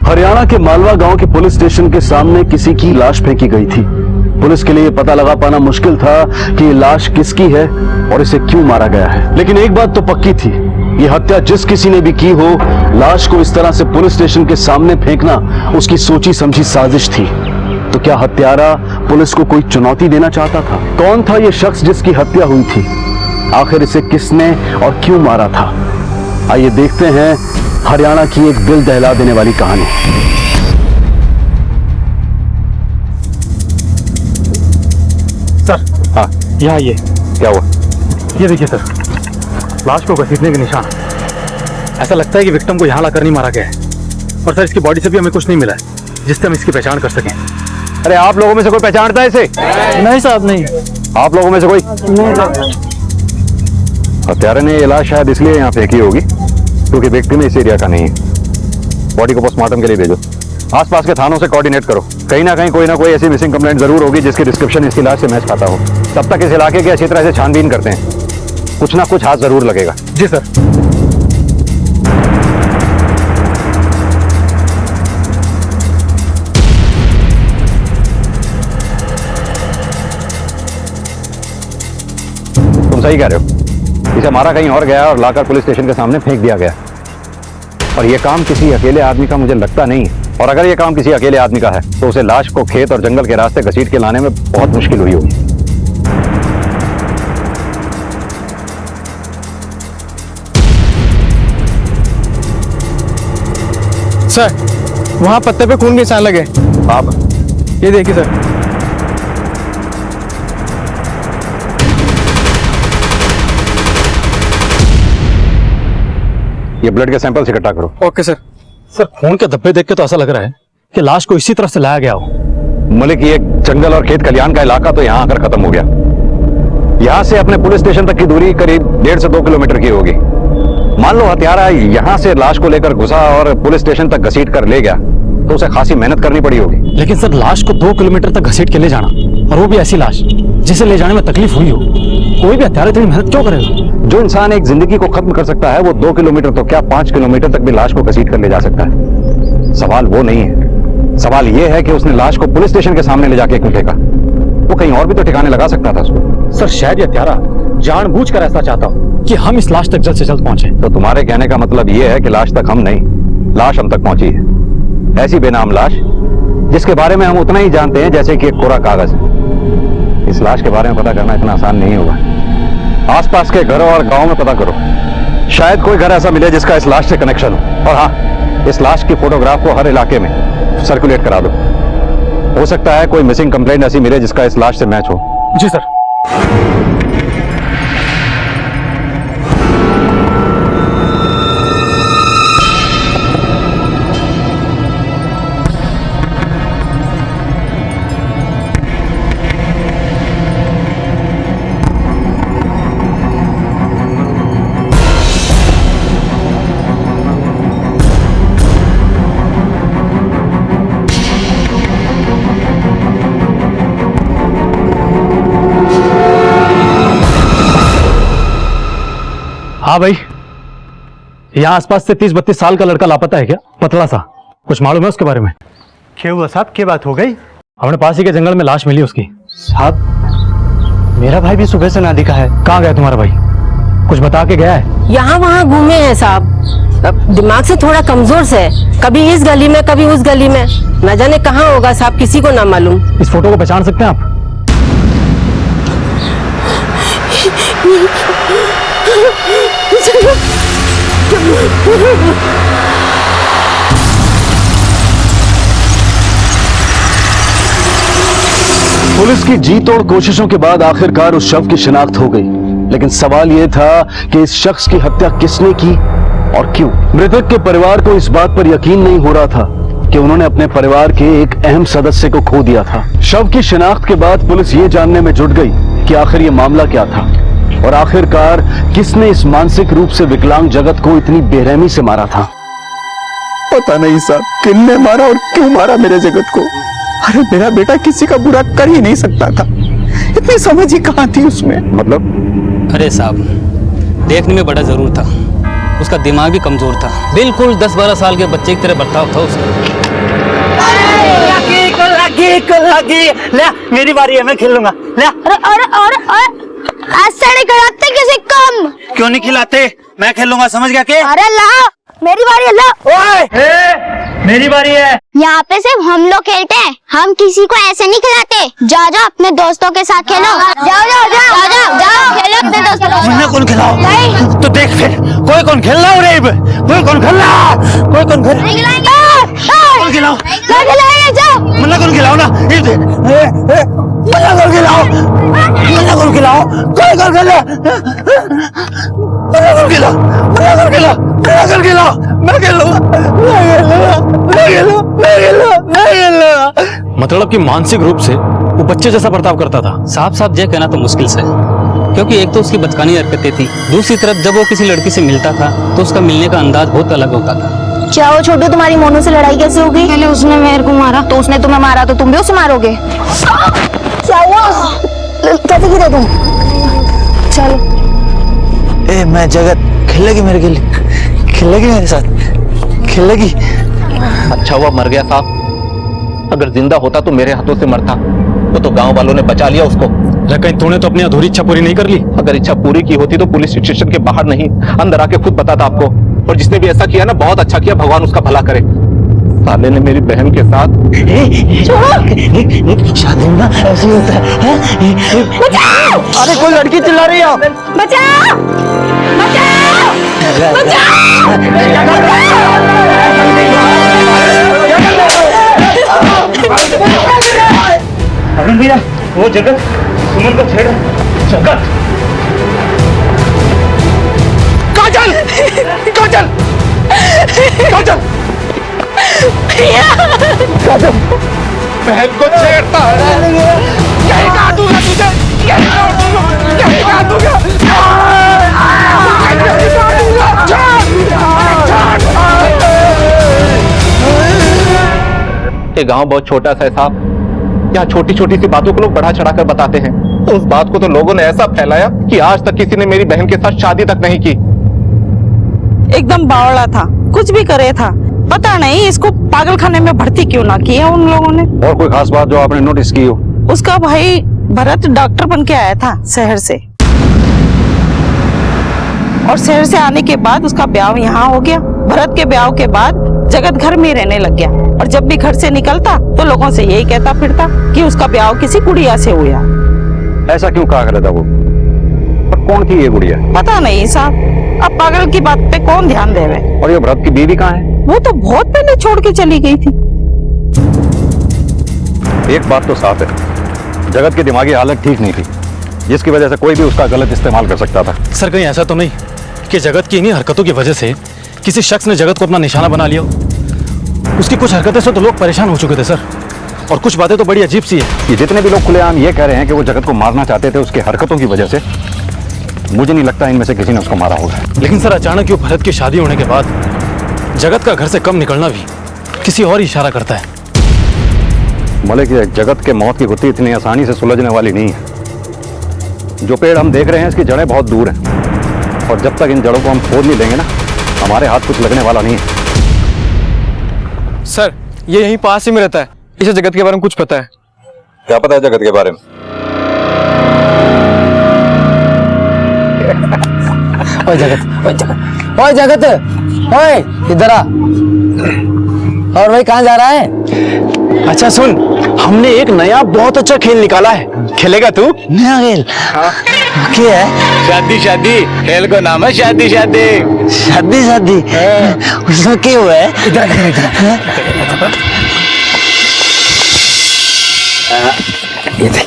हरियाणा के मालवा गांव के पुलिस स्टेशन के सामने किसी की लाश फेंकी गई थी। पुलिस के लिए पता लगा पाना मुश्किल था कि ये लाश किसकी है और इसे क्यों मारा गया है, लेकिन एक बात तो पक्की थी, ये हत्या जिस किसी ने भी की हो, लाश को इस तरह से पुलिस स्टेशन के सामने फेंकना उसकी सोची समझी साजिश थी। तो क्या हत्यारा पुलिस को कोई चुनौती देना चाहता था? कौन था ये शख्स जिसकी हत्या हुई थी? आखिर इसे किसने और क्यों मारा था? आइए देखते हैं हरियाणा की एक दिल दहला देने वाली कहानी। सर, हाँ, यहाँ ये क्या हुआ? ये देखिए सर, लाश को घसीटने के निशान। ऐसा लगता है कि विक्टिम को यहाँ लाकर नहीं मारा गया है। और सर, इसकी बॉडी से भी हमें कुछ नहीं मिला है जिससे हम इसकी पहचान कर सकें। अरे आप लोगों में से कोई पहचानता है इसे? नहीं साहब, नहीं। आप लोगों में से कोई? नहीं। हत्यारे ने ये लाश शायद इसलिए यहाँ फेंकी होगी क्योंकि विक्टिम इस एरिया का नहीं है। बॉडी को पोस्टमार्टम के लिए भेजो। आसपास के थानों से कोऑर्डिनेट करो, कहीं ना कहीं कोई ना कोई ऐसी मिसिंग कंप्लेंट जरूर होगी जिसकी डिस्क्रिप्शन इसकी लाश से मैच खाता हो। तब तक इस इलाके की अच्छी तरह से छानबीन करते हैं, कुछ ना कुछ हाथ जरूर लगेगा। जी सर। तुम सही कह रहे हो, इसे मारा कहीं और गया और लाकर पुलिस स्टेशन के सामने फेंक दिया गया। और यह काम किसी अकेले आदमी का मुझे लगता नहीं है। और अगर यह काम किसी अकेले आदमी का है तो उसे लाश को खेत और जंगल के रास्ते घसीट के लाने में बहुत मुश्किल हुई होगी। सर, वहाँ पत्ते पे खून के निशान लगे। आप ये देखिए सर। ये ब्लड के सैंपल्स इकट्ठा करो। Okay sir. सर, खून के धब्बे देख के तो ऐसा लग रहा है कि लाश को इसी तरफ से लाया गया हो। मलिक, ये जंगल और खेत खलियान का इलाका तो यहाँ आकर खत्म हो गया। यहाँ से अपने पुलिस स्टेशन तक की दूरी करीब 1.5 से 2 किलोमीटर की होगी। मान लो हत्यारा यहाँ से लाश को लेकर घुसा और पुलिस स्टेशन तक घसीट कर ले गया तो उसे खासी मेहनत करनी पड़ी होगी। लेकिन सर, लाश को 2 किलोमीटर तक घसीट के ले जाना, और वो भी ऐसी लाश जिसे ले जाने में तकलीफ हुई हो, कोई भी हत्यारा इतनी मेहनत क्यों करेगा? जो इंसान एक जिंदगी को खत्म कर सकता है वो 2 किलोमीटर तो क्या 5 किलोमीटर तक भी लाश को घसीट कर ले जा सकता है। सवाल वो नहीं है, सवाल ये है कि उसने लाश को पुलिस स्टेशन के सामने ले जाके क्यों फेंका? वो कहीं और भी तो ठिकाने लगा सकता था उसको। सर, शायद ये हत्यारा जानबूझकर ऐसा चाहता हो कि हम इस लाश तक जल्द से जल्द पहुंचे। तो तुम्हारे कहने का मतलब ये है कि लाश तक हम नहीं, लाश हम तक पहुंची है। ऐसी बेनाम लाश जिसके बारे में हम उतना ही जानते हैं जैसे कि एक कोरा कागज। इस लाश के बारे में पता करना इतना आसान नहीं होगा। आसपास के घरों और गांव में पता करो, शायद कोई घर ऐसा मिले जिसका इस लाश से कनेक्शन हो। और हाँ, इस लाश की फोटोग्राफ को हर इलाके में सर्कुलेट करा दो। हो सकता है कोई मिसिंग कंप्लेंट ऐसी मिले जिसका इस लाश से मैच हो। जी सर। हाँ भाई, यहाँ आसपास से 30-32 साल का लड़का लापता है क्या? पतला सा, कुछ मालूम है उसके बारे में? क्या हुआ साहब, क्या बात हो गई? हमने पास ही के जंगल में लाश मिली उसकी। साहब, मेरा भाई भी सुबह से ना दिखा है। कहाँ गया तुम्हारा भाई? कुछ बता के गया है? यहाँ वहाँ घूमे हैं साहब, दिमाग से थोड़ा कमजोर से, कभी इस गली में कभी उस गली में, न जाने कहाँ होगा साहब, किसी को ना मालूम। इस फोटो को पहचान सकते हैं आप? पुलिस की जी तोड़ कोशिशों के बाद आखिरकार उस शव की शिनाख्त हो गई, लेकिन सवाल यह था कि इस शख्स की हत्या किसने की और क्यों। मृतक के परिवार को इस बात पर यकीन नहीं हो रहा था कि उन्होंने अपने परिवार के एक अहम सदस्य को खो दिया था। शव की शिनाख्त के बाद पुलिस ये जानने में जुट गई कि आखिर ये मामला क्या था और आखिरकार किसने इस मानसिक रूप से विकलांग जगत को इतनी बेरहमी से मारा था। पता नहीं साहब, किसने मारा और क्यों मारा मेरे जगत को। अरे मेरा बेटा किसी का बुरा कर ही नहीं सकता था, इतनी समझ ही कहाँ थी उसमें। मतलब? अरे साहब, देखने में बड़ा जरूर था, उसका दिमाग भी कमजोर था, बिल्कुल 10-12 साल के बच्चे की तरह बर्ताव था उसका। लगी ले, मेरी बारी है, मैं खेलूंगा। ले अरे ऐसे नहीं खिलाते किसी कम। क्यों नहीं खिलाते? मैं खेलूंगा, समझ गया के? अरे ला, मेरी बारी है, ला। ओए, मेरी बारी है। यहाँ पे सिर्फ हम लोग खेलते हैं, हम किसी को ऐसे नहीं खिलाते। जाओ जाओ अपने दोस्तों के साथ खेलो। जाओ जाओ जाओ जाओ जाओ खेलो अपने दोस्तों के मुन्ना साथ। कौन खिलाओ? नहीं। तो देख फिर, कोई कौन खेल रहा है? कोई कौन खेल रहा? कोई कौन खेल? नहीं खिलाएंगे। कौन खिलाओ? नहीं खिलाएंगे, जाओ। मुन्ना कौन खिलाओ ना? मुन्ना कौन खिलाओ? मुन्ना कौन खिलाओ? कोई कौन खेल? मुन्ना कौन खिलाओ? मुन्ना कौन खिलाओ? मुन्ना कौन खिलाओ? मैं खेलूंगा, मैं खेलूंगा। मतलब कि मानसिक रूप से वो बच्चे जैसा बर्ताव करता था। साफ साफ ये कहना तो मुश्किल से, क्योंकि एक तो उसकी बचकानी हरकतें थी, दूसरी तरफ जब वो किसी लड़की से मिलता था तो उसका मिलने का अंदाज बहुत अलग होता था। क्या वो छोटू, तुम्हारी मोनू से लड़ाई कैसे हो गई? पहले उसने मेरे को मारा, तो उसने तुम्हें मारा, तो तुम भी उसे मारोगे? क्या हुआ? कैसे गिरे तुम? चलो। ए, मैं जगत खेलेगी मेरे के लिए, खेलेगी मेरे साथ, खेलेगी। अच्छा हुआ मर गया साहब, अगर जिंदा होता तो मेरे हाथों से मरता। वो तो गांव वालों ने बचा लिया उसको। लेकिन तूने तो अपनी अधूरी इच्छा पूरी नहीं कर ली। अगर इच्छा पूरी की होती तो पुलिस स्टेशन के बाहर नहीं, अंदर आके खुद बताता आपको। और जिसने भी ऐसा किया ना, बहुत अच्छा किया, भगवान उसका भला करे। साले ने मेरी बहन के साथ शादी में ना ऐसे ही होता है। बचाओ! अरे कोई लड़की चिल्ला रही है। बचाओ! बचाओ! बचाओ! अरुण भैया, वो जगत सुमन को छेड़। जगत, काजल, काजल, काजल, काजल, बहन को छेड़ता है। यही काटूंगा तुझे, यही काटूंगा, यही काटूंगा, यही काटूंगा। ये गांव बहुत छोटा सा है साहब, यहाँ छोटी छोटी सी बातों को लोग बढ़ा चढ़ा कर बताते हैं। उस बात को तो लोगों ने ऐसा फैलाया कि आज तक किसी ने मेरी बहन के साथ शादी तक नहीं की। एकदम बावड़ा था, कुछ भी करे था। पता नहीं इसको पागल खाने में भर्ती क्यों ना किया उन लोगों ने। और कोई खास बात जो आपने नोटिस की हो? उसका भाई भरत डॉक्टर बन के आया था शहर से, और शहर से आने के बाद उसका ब्याह यहाँ हो गया। भरत के ब्याह के बाद जगत घर में रहने लग गया, और जब भी घर से निकलता तो लोगों से यही कहता फिरता कि उसका ब्याह किसी गुड़िया से हुआ। ऐसा क्यों कहा करता वो? पर कौन थी ये गुड़िया? पता नहीं साहब, अब पागल की बात पे कौन ध्यान देवे। और ये भरत की बीवी कहाँ है? वो तो बहुत पहले छोड़ के चली गई थी। एक बात तो साफ है, जगत की दिमागी हालत ठीक नहीं थी, जिसकी वजह से कोई भी उसका गलत इस्तेमाल कर सकता था। सर कहीं ऐसा तो नहीं कि जगत की इन्हीं हरकतों की वजह से किसी शख्स ने जगत को अपना निशाना बना लिया? उसकी कुछ हरकतें से तो लोग परेशान हो चुके थे सर, और कुछ बातें तो बड़ी अजीब सी है। ये जितने भी लोग खुलेआम ये कह रहे हैं कि वो जगत को मारना चाहते थे उसकी हरकतों की वजह से, मुझे नहीं लगता इनमें से किसी ने उसको मारा होगा। लेकिन सर अचानक क्यों भरत की शादी होने के बाद जगत का घर से कम निकलना भी किसी और ही इशारा करता है। मलिक, ये जगत के मौत की गुत्थी इतनी आसानी से सुलझने वाली नहीं है। जो पेड़ हम देख रहे हैं इसकी जड़ें बहुत दूर हैं, और जब तक इन जड़ों को हम खोद नहीं लेंगे ना, हमारे हाथ कुछ लगने वाला नहीं है। सर ये यहीं पास ही में रहता है, इसे जगत के बारे में कुछ पता है? क्या पता है जगत के बारे में? ओए जगत, ओए जगत, ओए जगत, ओए इधर आ। और भाई कहाँ जा रहा है? अच्छा सुन, हमने एक नया बहुत अच्छा खेल निकाला है, खेलेगा तू? नया खेल? हाँ। क्या है? शादी शादी, खेल को नाम है शादी शादी। शादी शादी? उसमें क्या हुआ है? इधर ये देख,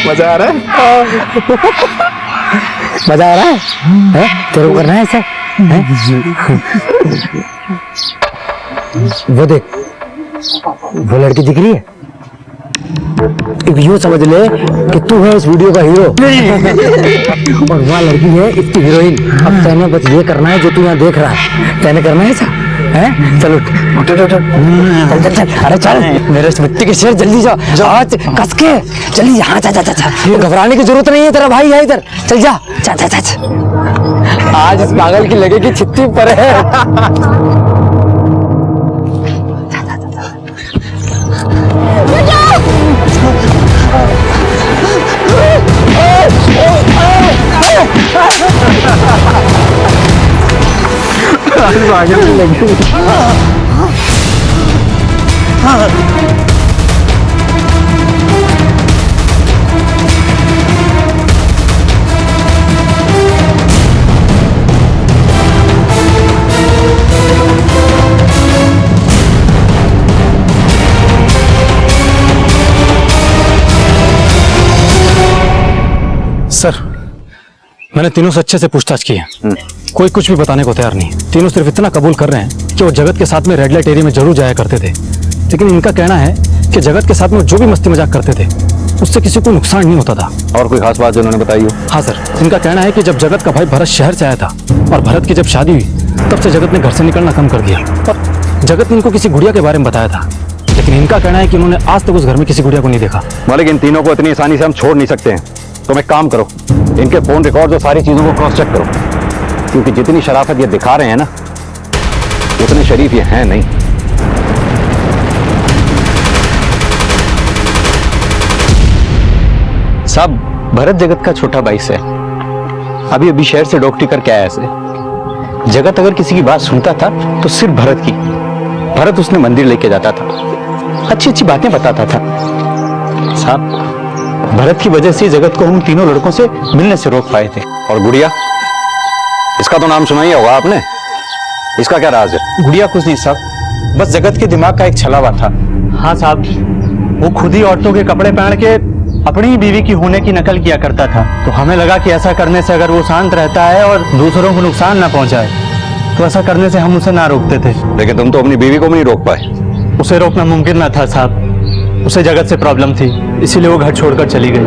मजा आ रहा है? मजा आ रहा है? तेरे को करना है ऐसा? वो देख, वो लड़की दिख रही है? अब यूं समझ ले कि तू है इस वीडियो का हीरो और वहाँ लड़की है इसकी हीरोइन। अब तैने बस ये करना है जो तू यहाँ देख रहा है, तैने करना है ऐसा? हैं? चल उठ उठ उठ उठ। चल चल चल, अरे चल मेरे मिट्टी के शेर, जल्दी जा, आज कस के जल्दी। यहाँ जा जा जा जा, ये घबराने की जरूरत नहीं है, तेरा भाई है इधर, चल जा जा जा जा। आज इस पागल की लगेगी छिट्टी पर है। सर, मैंने तीनों से अच्छे से पूछताछ की है। कोई कुछ भी बताने को तैयार नहीं। तीनों सिर्फ इतना कबूल कर रहे हैं कि वो जगत के साथ में रेड लाइट एरिया में जरूर जाया करते थे, लेकिन इनका कहना है कि जगत के साथ में जो भी मस्ती मजाक करते थे उससे किसी को नुकसान नहीं होता था। और कोई खास बात जो उन्होंने बताई हो? हाँ सर, इनका कहना है कि जब जगत का भाई भरत शहर से आया था और भरत की जब शादी हुई तब से जगत ने घर से निकलना कम कर दिया। और जगत ने इनको किसी गुड़िया के बारे में बताया था, लेकिन इनका कहना है कि उन्होंने आज तक उस घर में किसी गुड़िया को नहीं देखा। मालिक, इन तीनों को इतनी आसानी से हम छोड़ नहीं सकते हैं। तुम एक काम करो, इनके फोन रिकॉर्ड और सारी चीजों को क्रॉस चेक करो, क्योंकि जितनी शराफत ये दिखा रहे हैं ना, उतने शरीफ ये हैं नहीं। साहब, भरत जगत का छोटा भाई से अभी अभी शहर से डॉक्टरी करके आया से। जगत अगर किसी की बात सुनता था तो सिर्फ भरत की। भरत उसने मंदिर लेके जाता था, अच्छी अच्छी बातें बताता था। साहब, भरत की वजह से जगत को हम तीनों लड़कों से मिलने से रोक पाए थे। और गुड़िया, इसका तो नाम सुना ही होगा आपने, इसका क्या राज है? गुड़िया कुछ नहीं साहब, बस जगत के दिमाग का एक छलावा था। हाँ साहब, वो खुद ही औरतों के कपड़े पहन के अपनी ही बीवी की होने की नकल किया करता था। तो हमें लगा कि ऐसा करने से अगर वो शांत रहता है और दूसरों को नुकसान ना पहुंचाए तो ऐसा करने से हम उसे ना रोकते थे। लेकिन तुम तो अपनी बीवी को भी नहीं रोक पाए। उसे रोकना मुमकिन ना था साहब, उसे जगत से प्रॉब्लम थी, इसीलिए वो घर छोड़कर चली गई।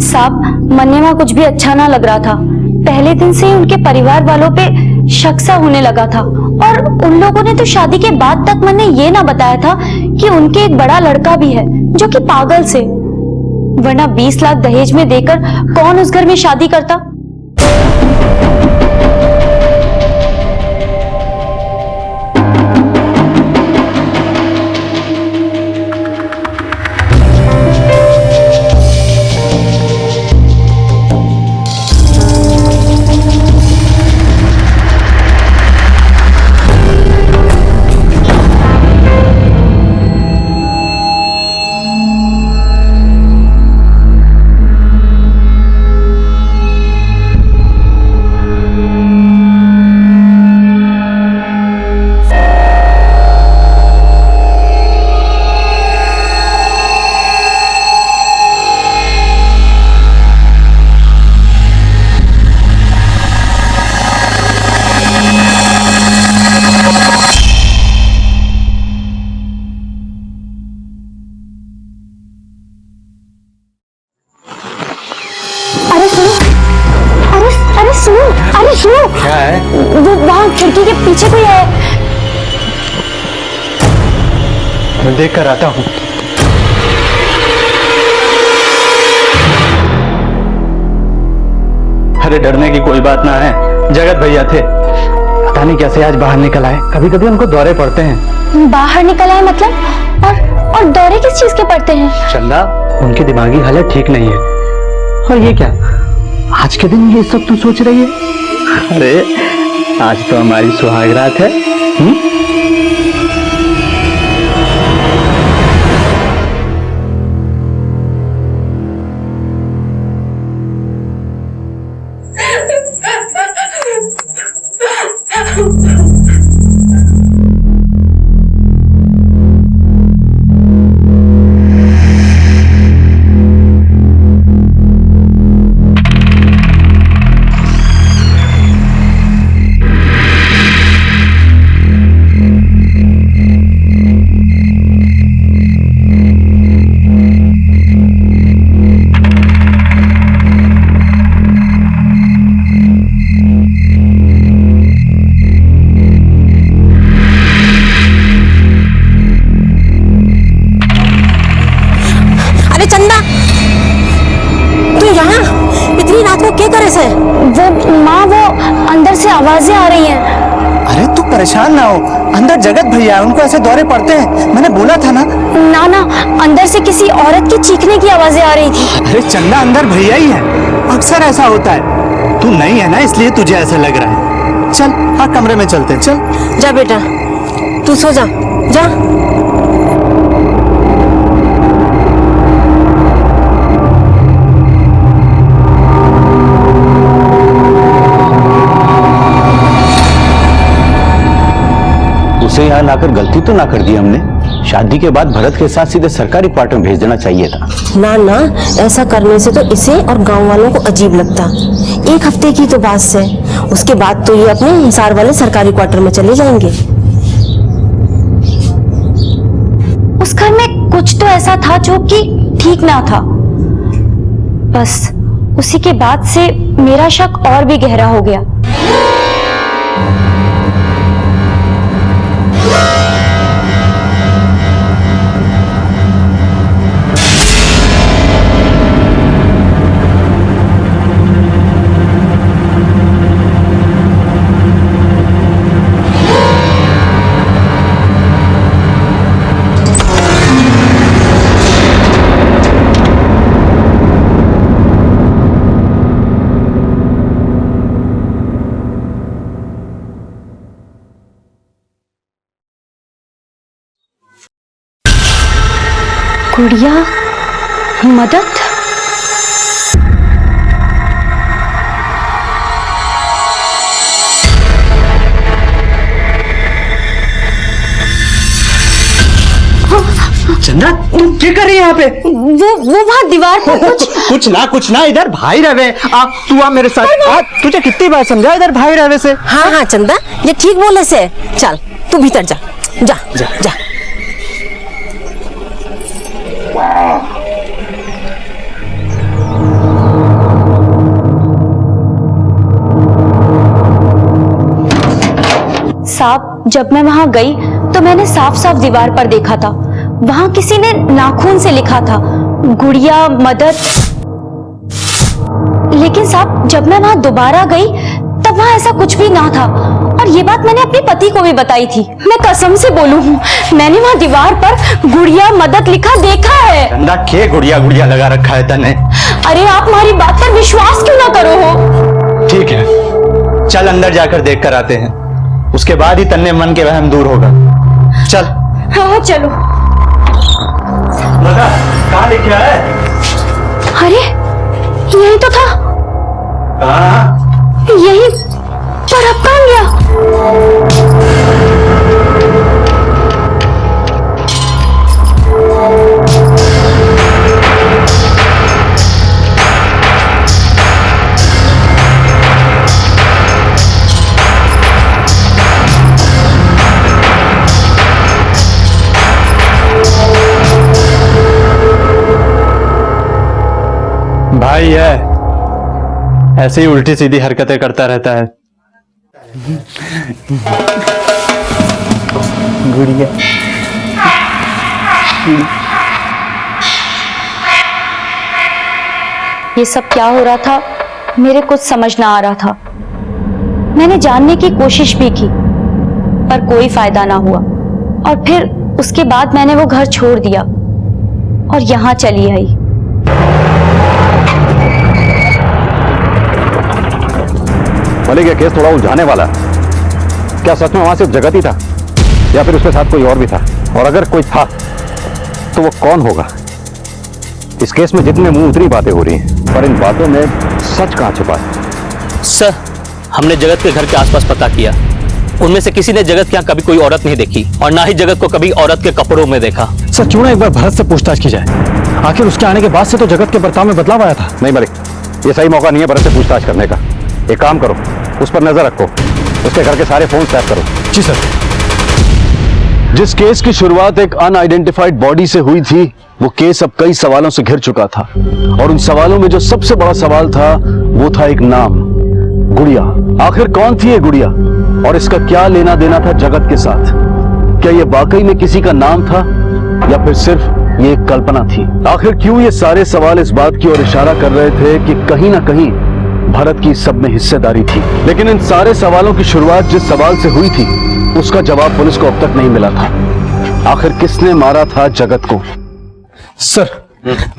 साहब, मन्ने में कुछ भी अच्छा ना लग रहा था। पहले दिन से ही उनके परिवार वालों पे शक सा होने लगा था, और उन लोगों ने तो शादी के बाद तक मन्ने ये ना बताया था कि उनके एक बड़ा लड़का भी है जो कि पागल से, वरना 20 लाख दहेज में देकर कौन उस घर में शादी करता। सुनो, क्या है? वो वहाँ खिड़की के पीछे कोई है। मैं देख कर आता हूँ। अरे डरने की कोई बात ना है, जगत भैया थे, पता नहीं कैसे आज बाहर निकल आए। कभी कभी उनको दौरे पड़ते हैं। बाहर निकल आए मतलब? और दौरे किस चीज के पड़ते हैं? चंदा, उनकी दिमागी हालत ठीक नहीं है। और ये क्या, आज के दिन ये सब तो सोच रही है? अरे आज तो हमारी सुहागरात है। हैं। अरे तू परेशान ना हो, अंदर जगत भैया उनको ऐसे दौरे पड़ते हैं, मैंने बोला था ना। ना अंदर से किसी औरत की चीखने की आवाजें आ रही थी। अरे चंदा अंदर भैया ही है, अक्सर ऐसा होता है। तू नहीं है ना इसलिए तुझे ऐसा लग रहा है। चल हाँ कमरे में चलते हैं, चल। जा बेटा, तू सो जा, जा। उसे यहाँ लाकर गलती तो ना कर दी हमने। शादी के बाद भरत के साथ सीधे सरकारी क्वार्टर में भेज देना चाहिए था। ना ऐसा करने से तो इसे और गांव वालों को अजीब लगता। एक हफ्ते की तो बात है, उसके बाद तो ये अपने हिसार वाले सरकारी क्वार्टर में चले जाएंगे। उस घर में कुछ तो ऐसा था जो कि ठीक ना था। बस उसी के बाद से मेरा शक और भी गहरा हो गया। गुड़िया मदद। चंदा तुम क्या कर रही है यहाँ पे? वो वहाँ दीवार पर कुछ ना इधर भाई रहे। तू आ मेरे साथ। तुझे कितनी बार समझा इधर भाई रहे से। हाँ चंदा, ये ठीक बोले से। चल तू भीतर जा, जा जा, जा। साहब जब मैं वहां गई तो मैंने साफ साफ दीवार पर देखा था, वहां किसी ने नाखून से लिखा था गुड़िया मदद। लेकिन साहब जब मैं वहां दोबारा गई तब वहां ऐसा कुछ भी ना था, और ये बात मैंने अपने पति को भी बताई थी। मैं कसम से बोलूं हूँ, मैंने वहां दीवार पर गुड़िया मदद लिखा देखा है। चंदा के गुड़िया गुड़िया लगा रखा है तने? अरे आप हमारी बात पर विश्वास क्यों ना करो हो? ठीक है, चल अंदर जाकर देख कर आते हैं, उसके बाद ही तन्ने मन के वहम दूर होगा। चल। हाँ चलो। कहाँ लिखा है? अरे यही तो था। यही पर अब कहाँ गया? भाई है ऐसे ही उल्टी सीधी हरकतें करता रहता है। गुड़िया ये सब क्या हो रहा था मेरे कुछ समझ ना आ रहा था। मैंने जानने की कोशिश भी की पर कोई फायदा ना हुआ, और फिर उसके बाद मैंने वो घर छोड़ दिया और यहाँ चली आई। मलिक ये केस थोड़ा उलझाने वाला है। क्या सच में वहां सिर्फ जगत ही था या फिर उसके साथ कोई और भी था? और अगर कोई था तो वो कौन होगा? इस केस में जितने मुंह उतनी बातें हो रही हैं, पर इन बातों में सच कहां छुपा है? सर, हमने जगत के घर के आसपास पता किया, उनमें से किसी ने जगत के यहाँ कभी कोई औरत नहीं देखी और ना ही जगत को कभी औरत के कपड़ों में देखा। सर क्यों ना एक बार भरत से पूछताछ की जाए, आखिर उसके आने के बाद से तो जगत के बर्ताव में बदलाव आया था। नहीं मलिक, ये सही मौका नहीं है भरत से पूछताछ करने का। एक काम करो, उस पर नजर रखो, उसके घर के सारे फोन टैप करो। जी सर। जिस केस की शुरुआत एक अनआइडेंटिफाइड बॉडी से हुई थी, वो केस अब कई सवालों से घिर चुका था, और उन सवालों में जो सबसे बड़ा सवाल था वो था एक नाम, गुड़िया। आखिर कौन थी ये गुड़िया और इसका क्या लेना देना था जगत के साथ? क्या ये वाकई में किसी का नाम था या फिर सिर्फ ये एक कल्पना थी? आखिर क्यों ये सारे सवाल इस बात की ओर इशारा कर रहे थे कि कहीं ना कहीं भरत की सब में हिस्सेदारी थी। लेकिन इन सारे सवालों की शुरुआत जिस सवाल से हुई थी उसका जवाब पुलिस को अब तक नहीं मिला था। आखिर किसने मारा था जगत को? सर,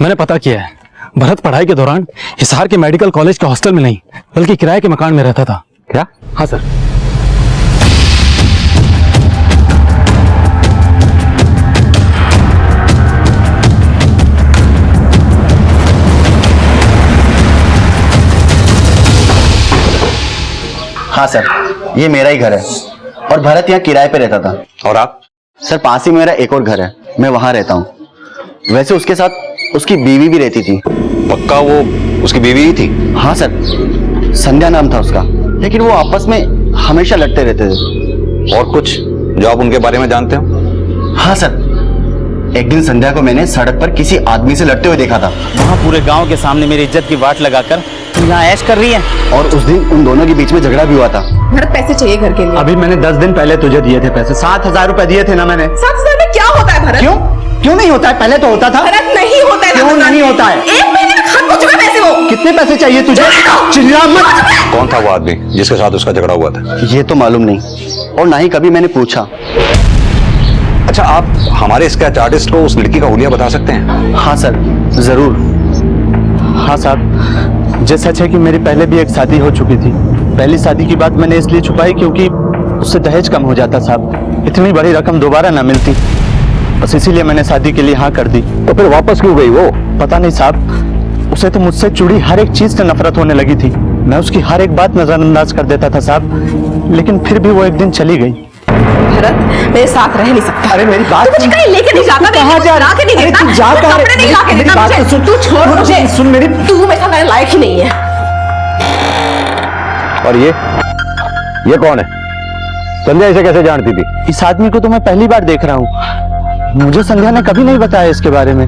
मैंने पता किया है। भरत पढ़ाई के दौरान हिसार के मेडिकल कॉलेज के हॉस्टल में नहीं बल्कि किराए के मकान में रहता था। क्या? हाँ सर। हाँ सर, ये मेरा ही घर है और भरत यहाँ किराए पे रहता था। और आप? सर पास ही में मेरा एक और घर है, मैं वहाँ रहता हूँ। वैसे उसके साथ उसकी बीवी भी रहती थी। पक्का वो उसकी बीवी ही थी? हाँ सर, संध्या नाम था उसका, लेकिन वो आपस में हमेशा लड़ते रहते थे। और कुछ जो आप उनके बारे में जानते हो? हाँ सर, एक दिन संध्या को मैंने सड़क पर किसी आदमी से लड़ते हुए देखा था। वहाँ पूरे गांव के सामने मेरी इज्जत की वाट लगाकर तू यहाँ ऐश कर रही है। और उस दिन उन दोनों के बीच में झगड़ा भी हुआ था। भरत पैसे चाहिए घर के लिए। अभी मैंने 10 दिन पहले तुझे दिए थे पैसे, 7,000 रुपए दिए थे ना मैंने। 7,000 में क्या होता है भरत? क्यों नहीं होता है? पहले तो होता था। भरत नहीं होता है। क्यों नहीं होता है? एक महीने में खत्म हो चुके पैसे। वो कितने पैसे चाहिए तुझे? चिल्ला मत। कौन था वो आदमी जिसके साथ उसका झगड़ा हुआ था? ये तो मालूम नहीं और ना ही कभी मैंने पूछा। अच्छा, आप हमारे स्केच आर्टिस्ट को उस लड़की का हुलिया बता सकते हैं? हाँ सर, जरूर। हाँ साहब, जो सच है कि मेरी पहले भी एक शादी हो चुकी थी। पहली शादी की बात मैंने इसलिए छुपाई क्योंकि उससे दहेज कम हो जाता साहब। इतनी बड़ी रकम दोबारा ना मिलती, बस इसीलिए मैंने शादी के लिए हाँ कर दी। तो फिर वापस क्यों गई वो? पता नहीं साहब, उसे तो मुझसे जुड़ी हर एक चीज से नफरत होने लगी थी। मैं उसकी हर एक बात नजरअंदाज कर देता था साहब, लेकिन फिर भी वो एक दिन चली गई। भरत मेरे साथ रह नहीं सकता। अरे मेरी बात मुझे कहीं लेके नहीं जाता। कहाँ जा रहा? के नहीं देता। तू जा कहाँ? कपड़े नहीं ला के देता मुझे। तू छोड़ मुझे। सुन मेरी। तू मेरे मेरे लायक ही नहीं है। और ये कौन है? संध्या इसे कैसे जानती थी? इस आदमी को तो मैं पहली बार देख रहा हूँ। मुझे संध्या ने कभी नहीं बताया इसके बारे में।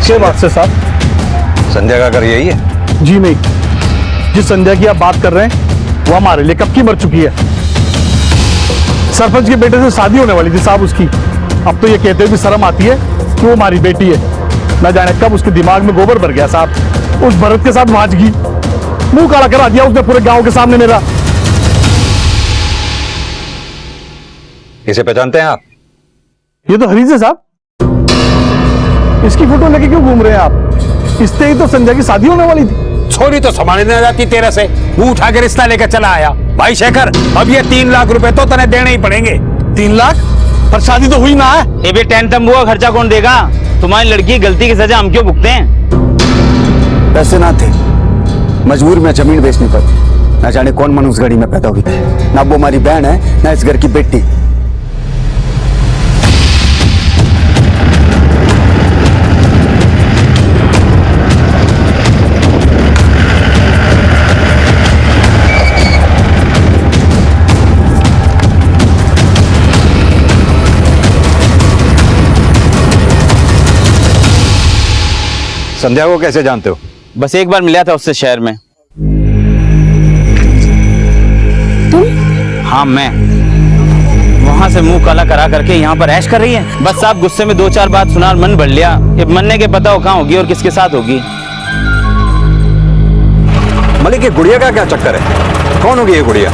छह बात से साहब। संध्या का घर यही है? जी नहीं, जिस संध्या की आप बात कर रहे हैं वो हमारे लिए कब की मर चुकी है। सरपंच के बेटे से शादी होने वाली थी साहब उसकी। अब तो ये कहते हुए भी शर्म आती है कि वो हमारी बेटी है। न जाने कब उसके दिमाग में गोबर भर गया साहब। उस भरत के साथ नाचगी, मुंह काला करा दिया उसने पूरे गांव के सामने मेरा। इसे पहचानते हैं आप? ये तो हरीज है साहब। इसकी फोटो लेके क्यों घूम रहे हैं आप? इससे ही तो संध्या की शादी होने वाली थी। छोरी तो संभालने जाती तेरे से, मुंह उठा के रिश्ता लेकर चला आया। भाई शेखर, अब ये 3 लाख रुपए तो तने देने ही पड़ेंगे। 3 लाख? पर शादी तो हुई ना है। ये भी टेंट तंबू का खर्चा कौन देगा? तुम्हारी लड़की की गलती की सजा हम क्यों भुगते हैं? पैसे ना थे, मजबूर में जमीन बेचनी पड़ी। न जाने कौन मन उस घड़ी में पैदा हुई थी। ना वो हमारी बहन है, ना इस घर की बेटी। संध्या को कैसे जानते हो? बस एक बार मिला था उससे शहर में। तुम? हाँ मैं। वहां से मुंह काला करा करके यहाँ पर ऐश कर रही है। बस आप गुस्से में 2-4 बात सुना और मन बढ़ लिया। ये मरने के पता हो कहाँ होगी और किसके साथ होगी। मलिक, ये गुड़िया का क्या चक्कर है? कौन होगी ये गुड़िया?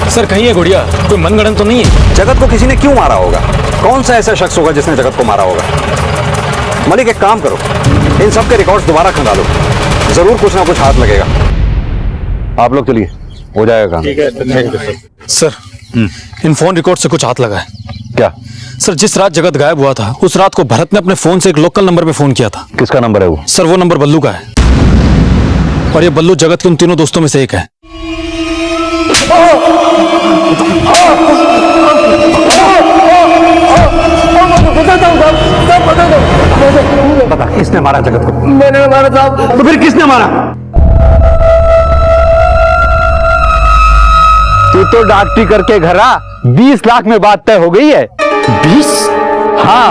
सर, कहीं ये गुड़िया कोई मनगढ़ंत तो नहीं है? जगत को किसी ने क्यों मारा होगा? कौन सा ऐसा शख्स होगा जिसने जगत को मारा होगा? मलिक, एक काम करो, इन सब के रिकॉर्ड्स दोबारा खंगालो, जरूर कुछ ना कुछ हाथ लगेगा। आप लोग चलिए, हो जाएगा काम। ठीक है सर। इन फोन रिकॉर्ड से कुछ हाथ लगा है। क्या? सर, जिस रात जगत गायब हुआ था उस रात को भरत ने अपने फोन से एक लोकल नंबर पे फोन किया था। किसका नंबर है वो? सर, वो नंबर बल्लू का है और ये बल्लू जगत के उन तीनों दोस्तों में से एक है। बता, किसने मारा जगत को? मैंने मारा साहब। तो फिर किसने मारा? तू तो डॉक्टरी करके घर आ, 20 लाख में बात तय हो गई है। 20? हाँ,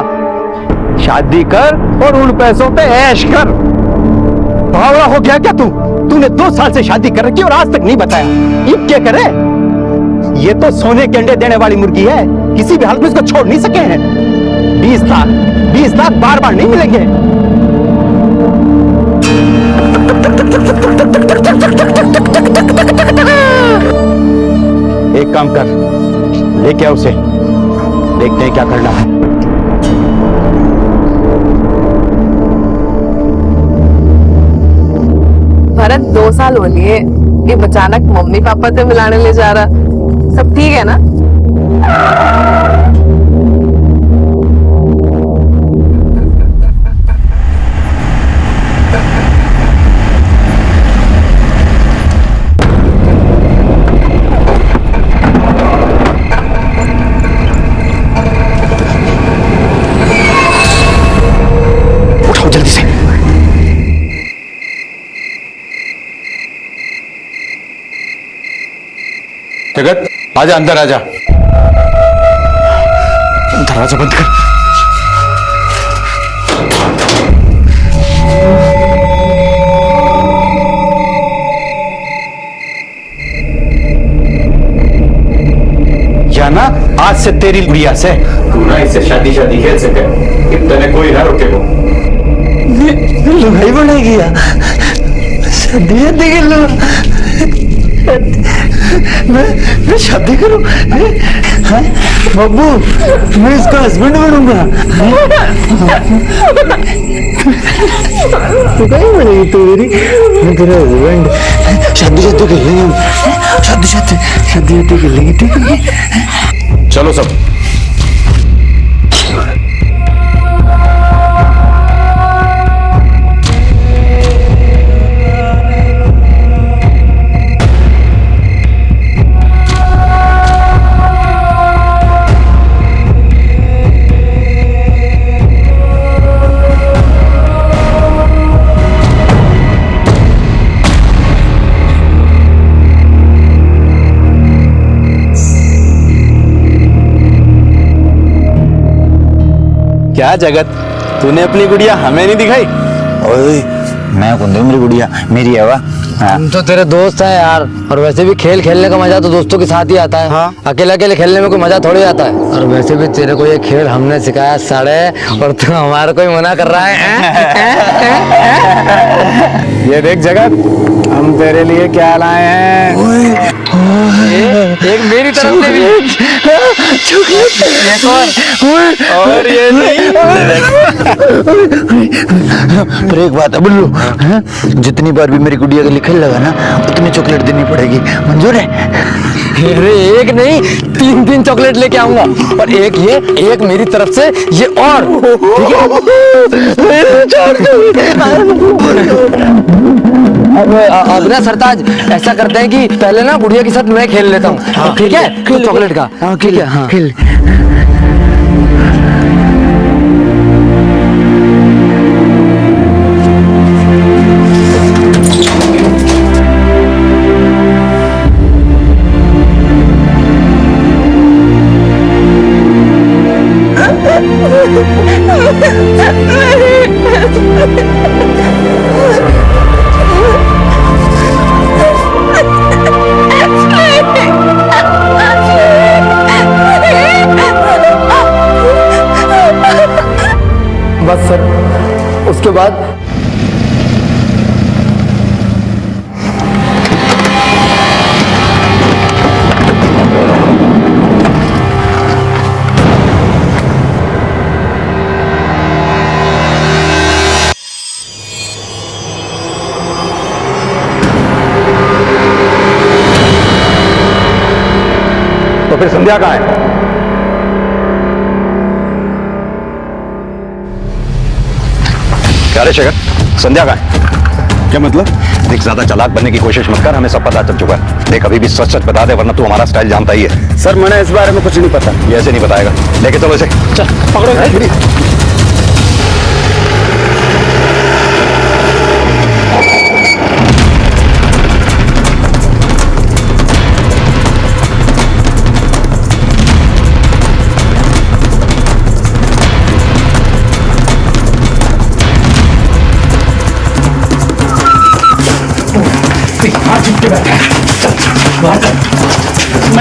शादी कर और उन पैसों पे ऐश कर। भावड़ा हो गया क्या तूने 2 साल से शादी कर रखी और आज तक नहीं बताया। ये क्या करे? ये तो सोने के अंडे देने वाली मुर्गी है, किसी भी हालत में इसको छोड़ नहीं सके हैं। 20 लाख बार बार नहीं मिलेंगे। एक काम कर, लेके आ उसे, देखते हैं क्या करना है। भरत 2 साल हो लिए ये अचानक मम्मी पापा से मिलाने ले जा रहा, सब ठीक है ना? उठाओ जल्दी से। जगत आजा, अंदर आजा। दरवाजा बंद कर। या ना आज से तेरी गुड़िया से तू ना इससे शादी खेल सके, इतने कोई ना रोके वो। लुगाई बनाएगी या शादी कर लो। मैं शादी करूं? हाँ? बब्बू, मैं इसका हस्बैंड बनूंगा। तू कहीं बनेगी तू मेरी? मैं तेरा हस्बैंड। शादी कर लेंगे हम। शादी कर लेंगे, ठीक है? चलो सब। क्या जगत, तूने अपनी गुड़िया हमें नहीं दिखाई? ओए, मैं कौन दूं? मेरी गुड़िया मेरी है। हम तो तेरे दोस्त हैं यार, और वैसे भी खेल खेलने का मजा तो दोस्तों के साथ ही आता है। हाँ? अकेले अकेले खेलने में कोई मजा थोड़ी आता है। और वैसे भी तेरे को ये खेल हमने सिखाया साड़े, और तू हमारा कोई मना कर रहा है? ये देख जगत, हम तेरे लिए क्या लाए हैं। एक मेरी तरफ से भी एक और ये नहीं। पर एक बात है बुल्लू, जितनी बार भी मेरी गुड़िया का लिखल लगा ना, उतनी चॉकलेट देनी पड़ेगी। मंजूर है? अरे एक नहीं, 3 चॉकलेट लेके आऊंगा, और एक ये, एक मेरी तरफ से ये, और ठीक है? अब ना सरताज ऐसा करते हैं कि पहले ना गुड़िया के साथ मैं खेल लेता हूँ, ठीक है? तो चॉकलेट का ठीक है? हाँ खेल। बस सर, उसके बाद तो फिर संध्या कहाँ है? क्या रे शेखर, संध्या कहाँ है? क्या मतलब? देख, ज्यादा चालाक बनने की कोशिश मत कर, हमें सब पता चल चुका है। देख, अभी भी सच सच बता दे, वरना तू हमारा स्टाइल जानता ही है। सर, मैंने इस बारे में कुछ नहीं पता। ये ऐसे नहीं बताएगा। लेके चलो इसे। चल पकड़ो।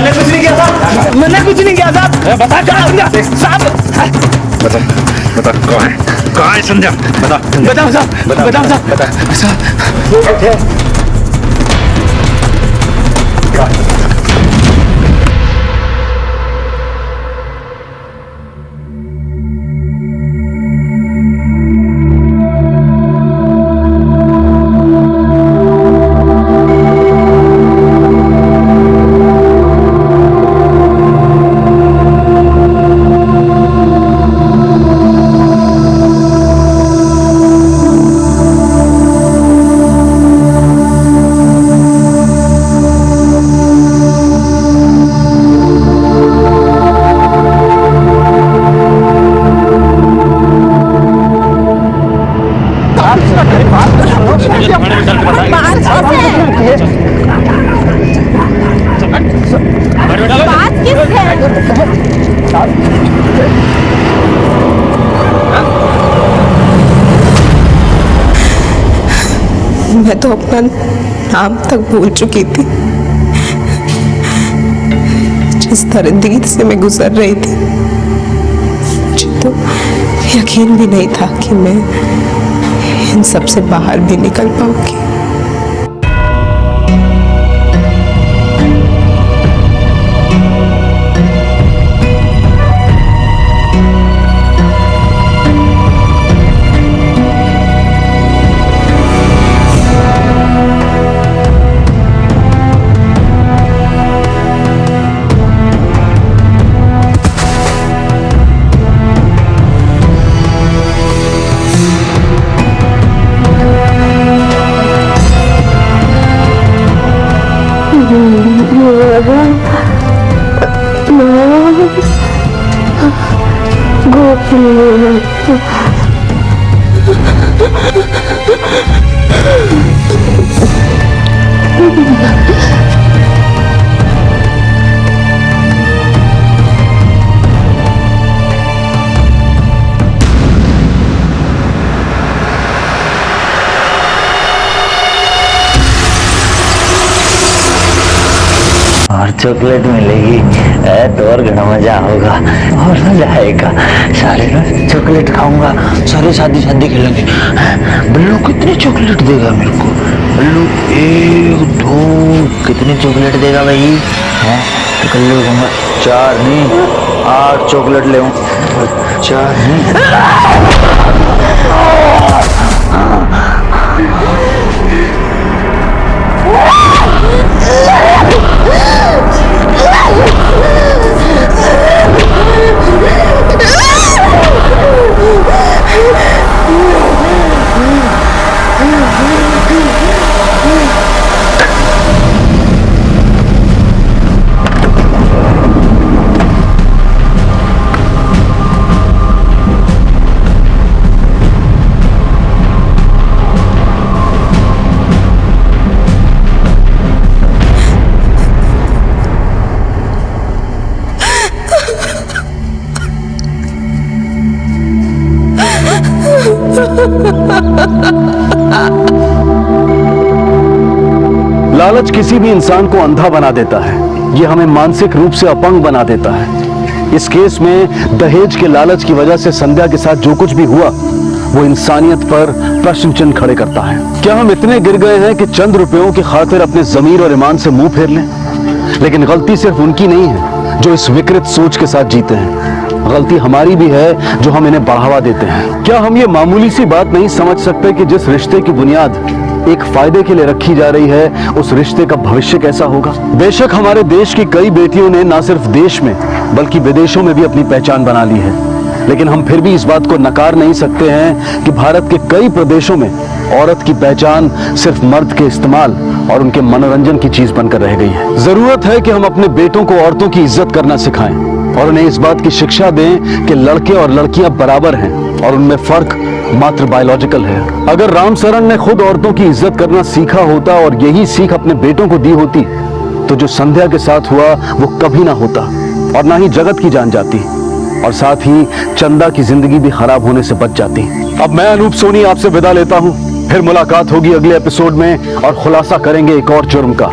मैंने कुछ नहीं किया साहब, मैंने कुछ नहीं किया साहब। बता कहाँ संध्या साहब? बता कहाँ है संध्या? बताओ साहब, बताओ साहब। मैं तो अपना नाम तक भूल चुकी थी। जिस दरिंदगी से मैं गुजर रही थी, मुझे तो यकीन भी नहीं था कि मैं इन सब से बाहर भी निकल पाऊंगी। और चॉकलेट मिलेगी तो और घना मजा होगा और मजा आएगा। सारे रोज चॉकलेट खाऊंगा, सारे शादी खेलेंगे। बल्लू कितनी चॉकलेट देगा मेरे को? बल्लू 1 2 कितनी चॉकलेट देगा भाई? है तो कल लूंगा 4 नहीं 8 चॉकलेट ले 4 नहीं। लालच किसी भी इंसान को अंधा बना देता है। ये हमें मानसिक रूप से अपंग बना देता है। इस केस में दहेज के लालच की वजह से संध्या के साथ जो कुछ भी हुआ वो इंसानियत पर प्रश्न चिन्ह खड़े करता है। क्या हम इतने गिर गए हैं कि चंद रुपयों की खातिर अपने जमीर और ईमान से मुंह फेर लें? लेकिन गलती सिर्फ उनकी नहीं है जो इस विकृत सोच के साथ जीते हैं, गलती हमारी भी है जो हम इन्हें बढ़ावा देते हैं। क्या हम ये मामूली सी बात नहीं समझ सकते कि जिस रिश्ते की बुनियाद एक फायदे के लिए रखी जा रही है उस रिश्ते का भविष्य कैसा होगा? बेशक हमारे देश की कई बेटियों ने न सिर्फ देश में बल्कि विदेशों में भी अपनी पहचान बना ली है, लेकिन हम फिर भी इस बात को नकार नहीं सकते हैं कि भारत के कई प्रदेशों में औरत की पहचान सिर्फ मर्द के इस्तेमाल और उनके मनोरंजन की चीज बनकर रह गई है। जरूरत है कि हम अपने बेटों को औरतों की इज्जत करना सिखाएं और उन्हें इस बात की शिक्षा दें कि लड़के और लड़कियां बराबर हैं और उनमें फर्क मात्र बायोलॉजिकल है। अगर राम सरन ने खुद औरतों की इज्जत करना सीखा होता और यही सीख अपने बेटों को दी होती तो जो संध्या के साथ हुआ वो कभी ना होता और ना ही जगत की जान जाती और साथ ही चंदा की जिंदगी भी खराब होने से बच जाती। अब मैं अनूप सोनी आपसे विदा लेता हूं, फिर मुलाकात होगी अगले एपिसोड में और खुलासा करेंगे एक और जुर्म का।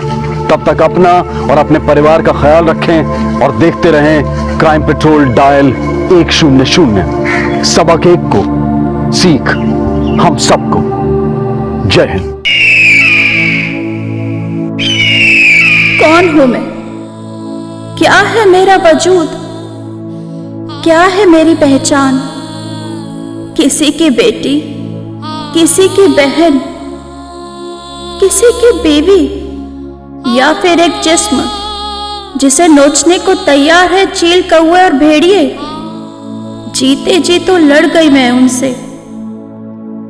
तब तक अपना और अपने परिवार का ख्याल रखें और देखते रहें क्राइम पेट्रोल डायल 100। सबक एक को, सीख हम सबको। जय हिंद। कौन हूं मैं? क्या है मेरा वजूद? क्या है मेरी पहचान? किसी की बेटी, किसी की बहन, किसी की बीवी, या फिर एक जिस्म जिसे नोचने को तैयार है चील, कौवे और भेड़िए। जीते जी तो लड़ गई मैं उनसे,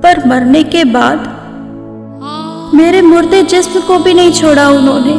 पर मरने के बाद मेरे मुर्दे जिस्म को भी नहीं छोड़ा उन्होंने।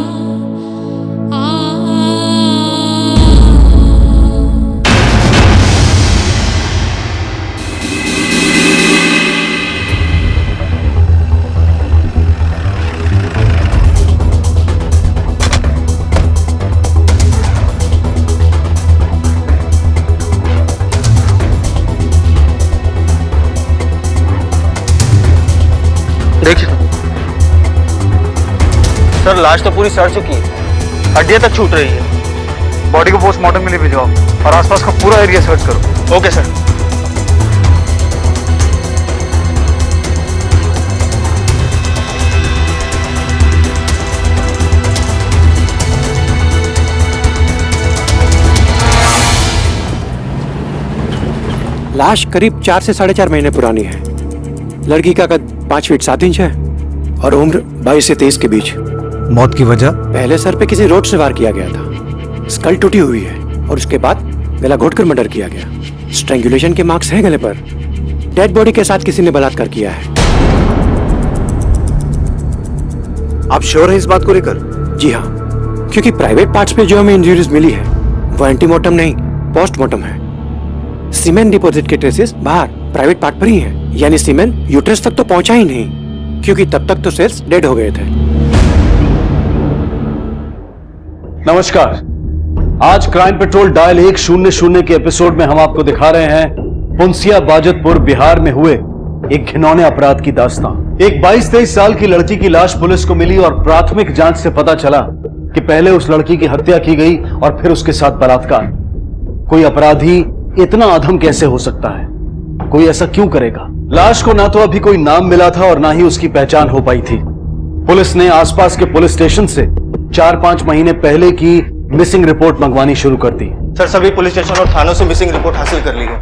देखिए सर, लाश तो पूरी सड़ चुकी है, हड्डियां तक छूट रही है। बॉडी को पोस्टमार्टम के लिए भिजवाओ और आसपास का पूरा एरिया सर्च करो। Okay sir. लाश करीब 4 से 4.5 महीने पुरानी है। लड़की का कद 5 फीट 7 इंच है और उम्र 22 से 23 के बीच। मौत की वजह? पहले सर पे किसी रोड से वार किया गया था, स्कल टूटी हुई है और उसके बाद गला घोटकर मर्डर किया गया। स्ट्रैंगुलेशन के मार्क्स हैं गले पर। डेड बॉडी के साथ किसी ने बलात्कार किया है। आप श्योर हैं इस बात को लेकर? जी हाँ, क्योंकि प्राइवेट पार्ट्स पे जो हमें इंजरीज मिली है वो एंटीमोर्टम नहीं, पोस्टमार्टम है। सीमेन डिपॉजिट के ट्रेसेस बाहर प्राइवेट पार्ट पर ही है, यानी सीमेन यूट्रस तक तो पहुंचा ही नहीं, क्योंकि तब तक तो सेल्स डेड हो गए थे। नमस्कार। आज क्राइम पेट्रोल डायल 100 के एपिसोड में हम आपको दिखा रहे हैं पुंसिया बाजतपुर बिहार में हुए एक घिनौने अपराध की दास्तान। एक 22-23 साल की लड़की की लाश पुलिस को मिली और प्राथमिक जांच से पता चला कि पहले उस लड़की की हत्या की गई और फिर उसके साथ बलात्कार। कोई अपराधी इतना अधम कैसे हो सकता है? कोई ऐसा क्यों करेगा? लाश को ना तो अभी कोई नाम मिला था और ना ही उसकी पहचान हो पाई थी। पुलिस ने आसपास के पुलिस स्टेशन से 4-5 महीने पहले की मिसिंग रिपोर्ट मंगवानी शुरू कर दी। सर, सभी पुलिस स्टेशन और थानों से मिसिंग रिपोर्ट हासिल कर ली है।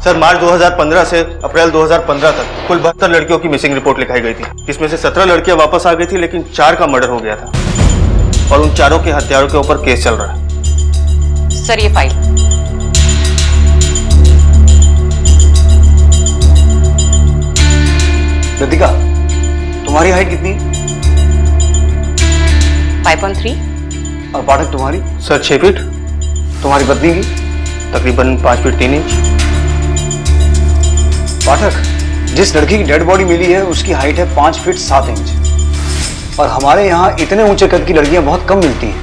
सर, मार्च 2015 से अप्रैल 2015 तक कुल 72 लड़कियों की मिसिंग रिपोर्ट लिखाई गई थी। इसमें से 17 लड़कियां वापस आ गई थी, लेकिन 4 का मर्डर हो गया था और उन चारों के हत्यारों के ऊपर केस चल रहा है। सर, ये फाइल। लतिका, तुम्हारी हाइट कितनी? 5.3। और पाठक तुम्हारी? Sir, 6 feet. तुम्हारी पत्नी की? तकरीबन 5 फीट 3 इंच। पाठक, जिस लड़की की डेड बॉडी मिली है उसकी हाइट है 5 फीट 7 इंच और हमारे यहाँ इतने ऊंचे कद की लड़कियां बहुत कम मिलती हैं।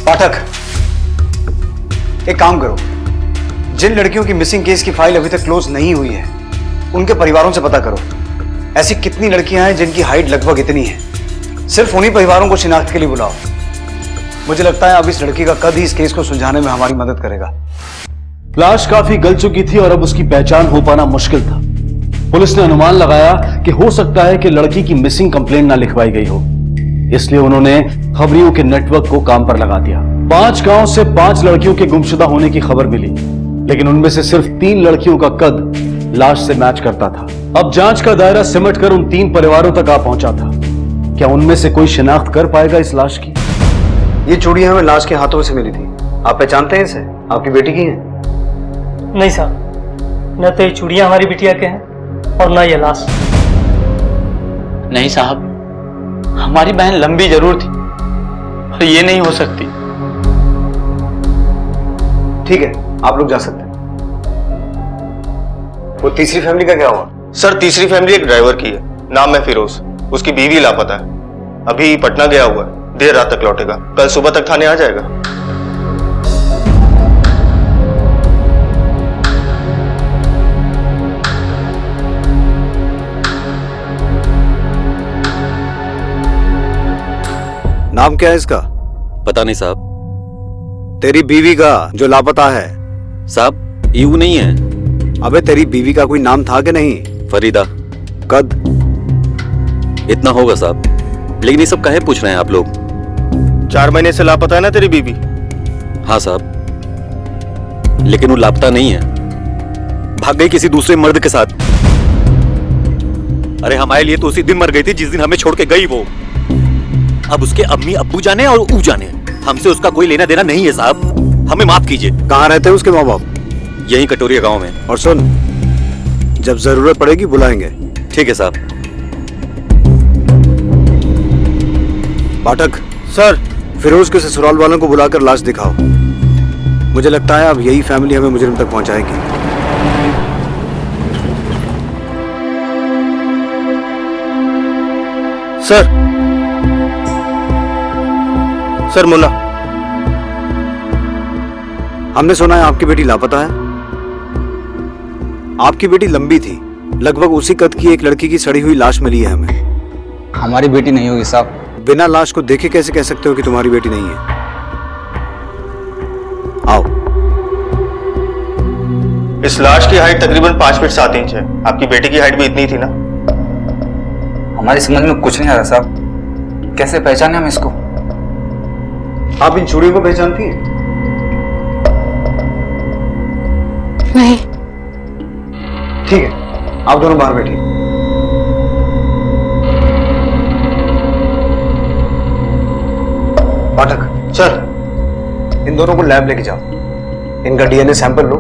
पाठक, एक काम करो, जिन लड़कियों की मिसिंग केस की फाइल अभी तक क्लोज नहीं हुई है उनके परिवारों से पता करो ऐसी कितनी लड़कियां हैं जिनकी हाइट लगभग इतनी है। सिर्फ उन्हीं परिवारों को शिनाख्त के लिए बुलाओ। मुझे लगता है अब इस लड़की का कद ही इस केस को सुलझाने में हमारी मदद करेगा। लाश काफी गल चुकी थी और अब उसकी पहचान हो पाना मुश्किल था। पुलिस ने अनुमान लगाया कि हो सकता है कि लड़की की मिसिंग कंप्लेंट ना लिखवाई गई हो, इसलिए उन्होंने खबरियों के नेटवर्क को काम पर लगा दिया। 5 गांव से 5 लड़कियों के गुमशुदा होने की खबर मिली, लेकिन उनमें से सिर्फ 3 लड़कियों का कद लाश से मैच करता था। अब जांच का दायरा सिमट कर उन 3 परिवारों तक आ पहुंचा था। क्या उनमें से कोई शिनाख्त कर पाएगा इस लाश की? ये चूड़ियां हमें लाश के हाथों से मिली थी। आप पहचानते हैं इसे? आपकी बेटी की है? नहीं साहब, न तो ये चूड़ियां हमारी बिटिया के हैं और न ये लाश। नहीं साहब, हमारी बहन लंबी जरूर थी पर ये नहीं हो सकती। ठीक है, आप लोग जा सकते हैं। वो तीसरी फैमिली का क्या हुआ? सर, तीसरी फैमिली एक ड्राइवर की है, नाम है फिरोज। उसकी बीवी लापता है, अभी पटना गया हुआ है, देर रात तक लौटेगा। कल सुबह तक थाने आ जाएगा। नाम क्या है इसका? पता नहीं साहब। तेरी बीवी का जो लापता है? साहब यूं नहीं है। अबे तेरी बीवी का कोई नाम था कि नहीं? फरीदा। कद? इतना होगा साहब। लेकिन ये सब काहे पूछ रहे हैं आप लोग? 4 महीने से लापता है ना तेरी बीवी? हाँ साहब, लेकिन वो लापता नहीं है, भाग गई किसी दूसरे मर्द के साथ। अरे हमारे लिए तो उसी दिन मर गई थी जिस दिन हमें छोड़ के गई वो। अब उसके अम्मी अब्बू जाने और ऊ जाने, हमसे उसका कोई लेना देना नहीं है साहब, हमें माफ कीजिए। कहाँ रहते हैं उसके माँ बाप? यहीं कटोरिया गांव में। और सुन, जब जरूरत पड़ेगी बुलाएंगे। ठीक है साहब। पाठक। सर। फिरोज के ससुराल वालों को बुलाकर लाश दिखाओ। मुझे लगता है अब यही फैमिली हमें मुजरिम तक पहुंचाएगी। सर। सर मुन्ना। हमने सुना है आपकी बेटी लापता है। आपकी बेटी लंबी थी, लगभग उसी कद की एक लड़की की सड़ी हुई लाश मिली है हमें। हमारी बेटी नहीं होगी साहब। बिना लाश को देखे कैसे कह सकते हो कि तुम्हारी बेटी नहीं है? आओ। इस लाश की हाइट तकरीबन 5 फीट 7 इंच है। आपकी बेटी की हाइट भी इतनी थी ना? हमारी समझ में कुछ नहीं आ रहा साहब, कैसे पहचाने हम इसको? आप इन चूड़ियों को पहचानती हैं? नहीं। ठीक है, आप दोनों बाहर बैठिए। पाठक। सर। इन दोनों को लैब लेके जाओ, इनका डीएनए सैंपल लो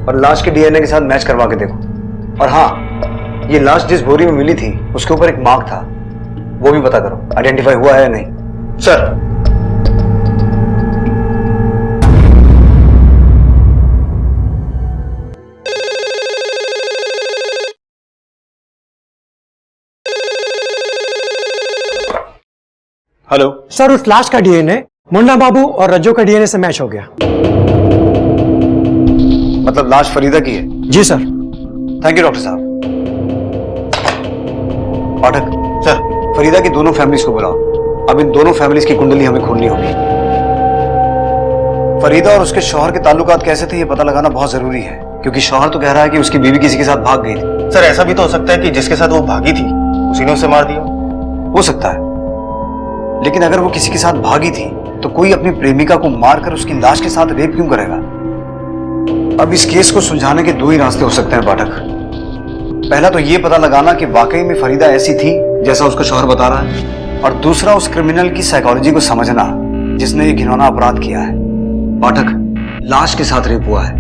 और लाश के डीएनए के साथ मैच करवा के देखो। और हाँ, ये लाश जिस बोरी में मिली थी उसके ऊपर एक मार्क था, वो भी पता करो आइडेंटिफाई हुआ है या नहीं। सर। हेलो सर, उस लाश का डीएनए मुन्ना बाबू और रज्जो का डीएनए से मैच हो गया। मतलब लाश फरीदा की है? जी सर। थैंक यू डॉक्टर साहब। पाठक। सर। फरीदा की दोनों फैमिलीज को बुलाओ। अब इन दोनों फैमिलीज की कुंडली हमें खोलनी होगी। फरीदा और उसके शौहर के ताल्लुकात कैसे थे ये पता लगाना बहुत जरूरी है, क्योंकि शौहर तो कह रहा है कि उसकी बीवी किसी के साथ भाग गई थी। सर ऐसा भी तो हो सकता है कि जिसके साथ वो भागी थी उसी ने उसे मार दिया। हो सकता है, लेकिन अगर वो किसी के साथ भागी थी तो कोई अपनी प्रेमिका को मारकर उसकी लाश के साथ रेप क्यों करेगा? अब इस केस को सुलझाने के 2 ही रास्ते हो सकते हैं पाठक। पहला तो ये पता लगाना कि वाकई में फरीदा ऐसी थी जैसा उसका शौहर बता रहा है, और दूसरा उस क्रिमिनल की साइकोलॉजी को समझना जिसने ये घिनौना अपराध किया है। पाठक, लाश के साथ रेप हुआ है,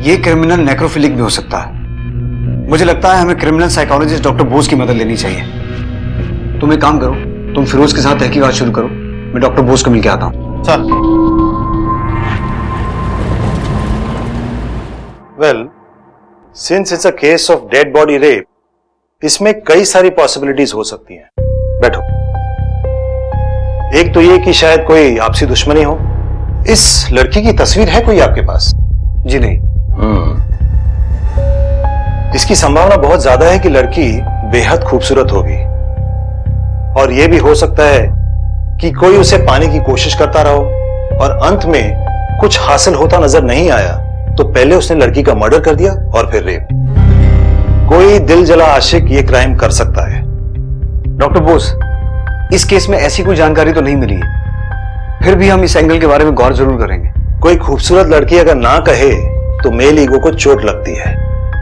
ये क्रिमिनल नेक्रोफिलिक भी हो सकता है। मुझे लगता है हमें क्रिमिनल साइकोलॉजिस्ट डॉक्टर बोस की मदद लेनी चाहिए। तुम एक काम करो, तुम फिरोज के साथ तहकीकात शुरू करो, मैं डॉक्टर बोस को मिलकर आता हूं। Sir. Well, since it's a case of dead body rape, इसमें कई सारी पॉसिबिलिटीज हो सकती हैं। बैठो। एक तो ये कि शायद कोई आपसी दुश्मनी हो। इस लड़की की तस्वीर है कोई आपके पास? जी नहीं। इसकी संभावना बहुत ज्यादा है कि लड़की बेहद खूबसूरत होगी, और यह भी हो सकता है कि कोई उसे पाने की कोशिश करता रहो और अंत में कुछ हासिल होता नजर नहीं आया तो पहले उसने लड़की का मर्डर कर दिया और फिर रेप। कोई दिल जला आशिक ये क्राइम कर सकता है। डॉक्टर बोस, इस केस में ऐसी कोई जानकारी तो नहीं मिली है, फिर भी हम इस एंगल के बारे में गौर जरूर करेंगे। कोई खूबसूरत लड़की अगर ना कहे तो मेल ईगो को चोट लगती है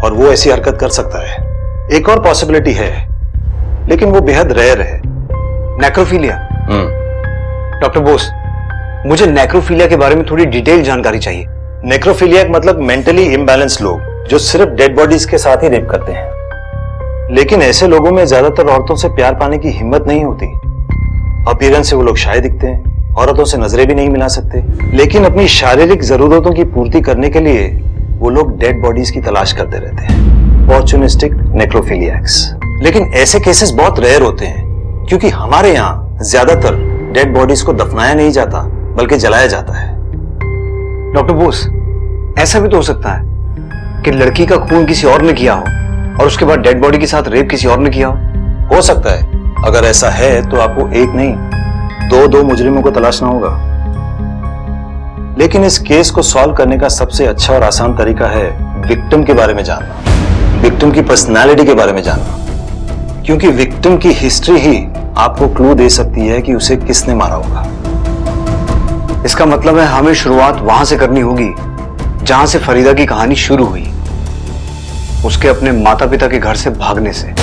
और वो ऐसी हरकत कर सकता है। एक और पॉसिबिलिटी है, लेकिन वो बेहद रेयर है। नेक्रोफिलिया। डॉक्टर बोस, मुझे नेक्रोफिलिया के बारे में थोड़ी डिटेल जानकारी चाहिए। नेक्रोफिलिया मतलब मेंटली इम्बैलेंस लोग जो सिर्फ डेड बॉडीज के साथ ही रेप करते हैं। लेकिन ऐसे लोगों में ज्यादातर औरतों से प्यार पाने की हिम्मत नहीं होती। अपीयरेंस से वो लोग शाय दिखते हैं, औरतों से नजरें भी नहीं मिला सकते, लेकिन अपनी शारीरिक जरूरतों की पूर्ति करने के लिए वो लोग डेड बॉडीज की तलाश करते रहते हैं। ऑपर्चुनिस्टिक नेक्रोफिलियक्स। लेकिन ऐसे केसेस बहुत रेयर होते हैं, क्योंकि हमारे यहाँ ज्यादातर डेड बॉडीज को दफनाया नहीं जाता बल्कि जलाया जाता है। डॉक्टर बोस, ऐसा भी तो हो सकता है कि लड़की का खून किसी और ने किया हो और उसके बाद डेड बॉडी के साथ रेप किसी और ने किया हो। सकता है। अगर ऐसा है तो आपको एक नहीं दो मुजरिमों को तलाशना होगा, लेकिन इस केस को सॉल्व करने का सबसे अच्छा और आसान तरीका है विक्टिम के बारे में जानना, विक्टिम की पर्सनालिटी के बारे में जानना, क्योंकि विक्टिम की हिस्ट्री ही आपको क्लू दे सकती है कि उसे किसने मारा होगा। इसका मतलब है हमें शुरुआत वहां से करनी होगी जहां से फरीदा की कहानी शुरू हुई, उसके अपने माता पिता के घर से भागने से।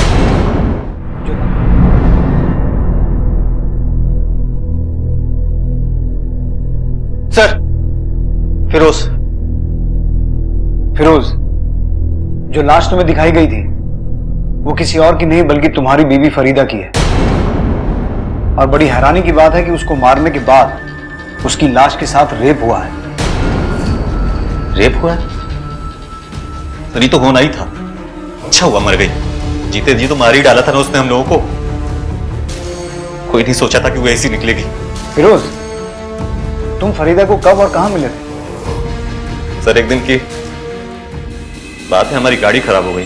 सर, फिरोज, जो लाश तुम्हें दिखाई गई थी वो किसी और की नहीं बल्कि तुम्हारी बीवी फरीदा की है। और बड़ी हैरानी की बात है कि उसको मारने के बाद उसकी लाश के साथ रेप हुआ है। रेप हुआ है? तो नहीं तो होना ही था। अच्छा हुआ मर गई, जीते जी तो मार ही डाला था ना उसने हम लोगों को। कोई नहीं सोचा था कि वो ऐसी निकलेगी। फिरोज, तुम फरीदा को कब और कहां मिले थे? सर, एक दिन की बात है, हमारी गाड़ी खराब हो गई।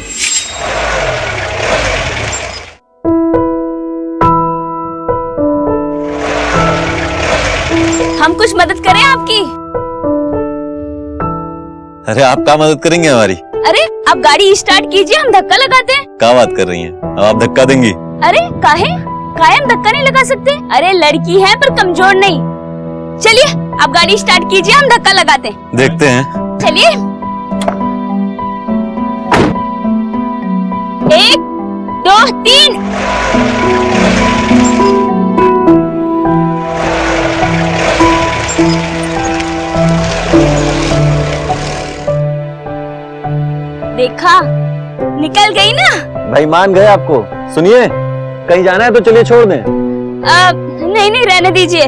हम कुछ मदद करें आपकी? अरे आप क्या मदद करेंगे हमारी? अरे आप गाड़ी स्टार्ट कीजिए, हम धक्का लगाते हैं। क्या बात कर रही हैं? अब आप धक्का देंगी? अरे काहे हम धक्का नहीं लगा सकते? अरे लड़की है पर कमजोर नहीं। चलिए आप गाड़ी स्टार्ट कीजिए, हम धक्का लगाते हैं। देखते हैं। चलिए, 1 2 3। देखा, निकल गई ना। भाई मान गए आपको। सुनिए, कहीं जाना है तो चलिए छोड़ दें। नहीं रहने दीजिए।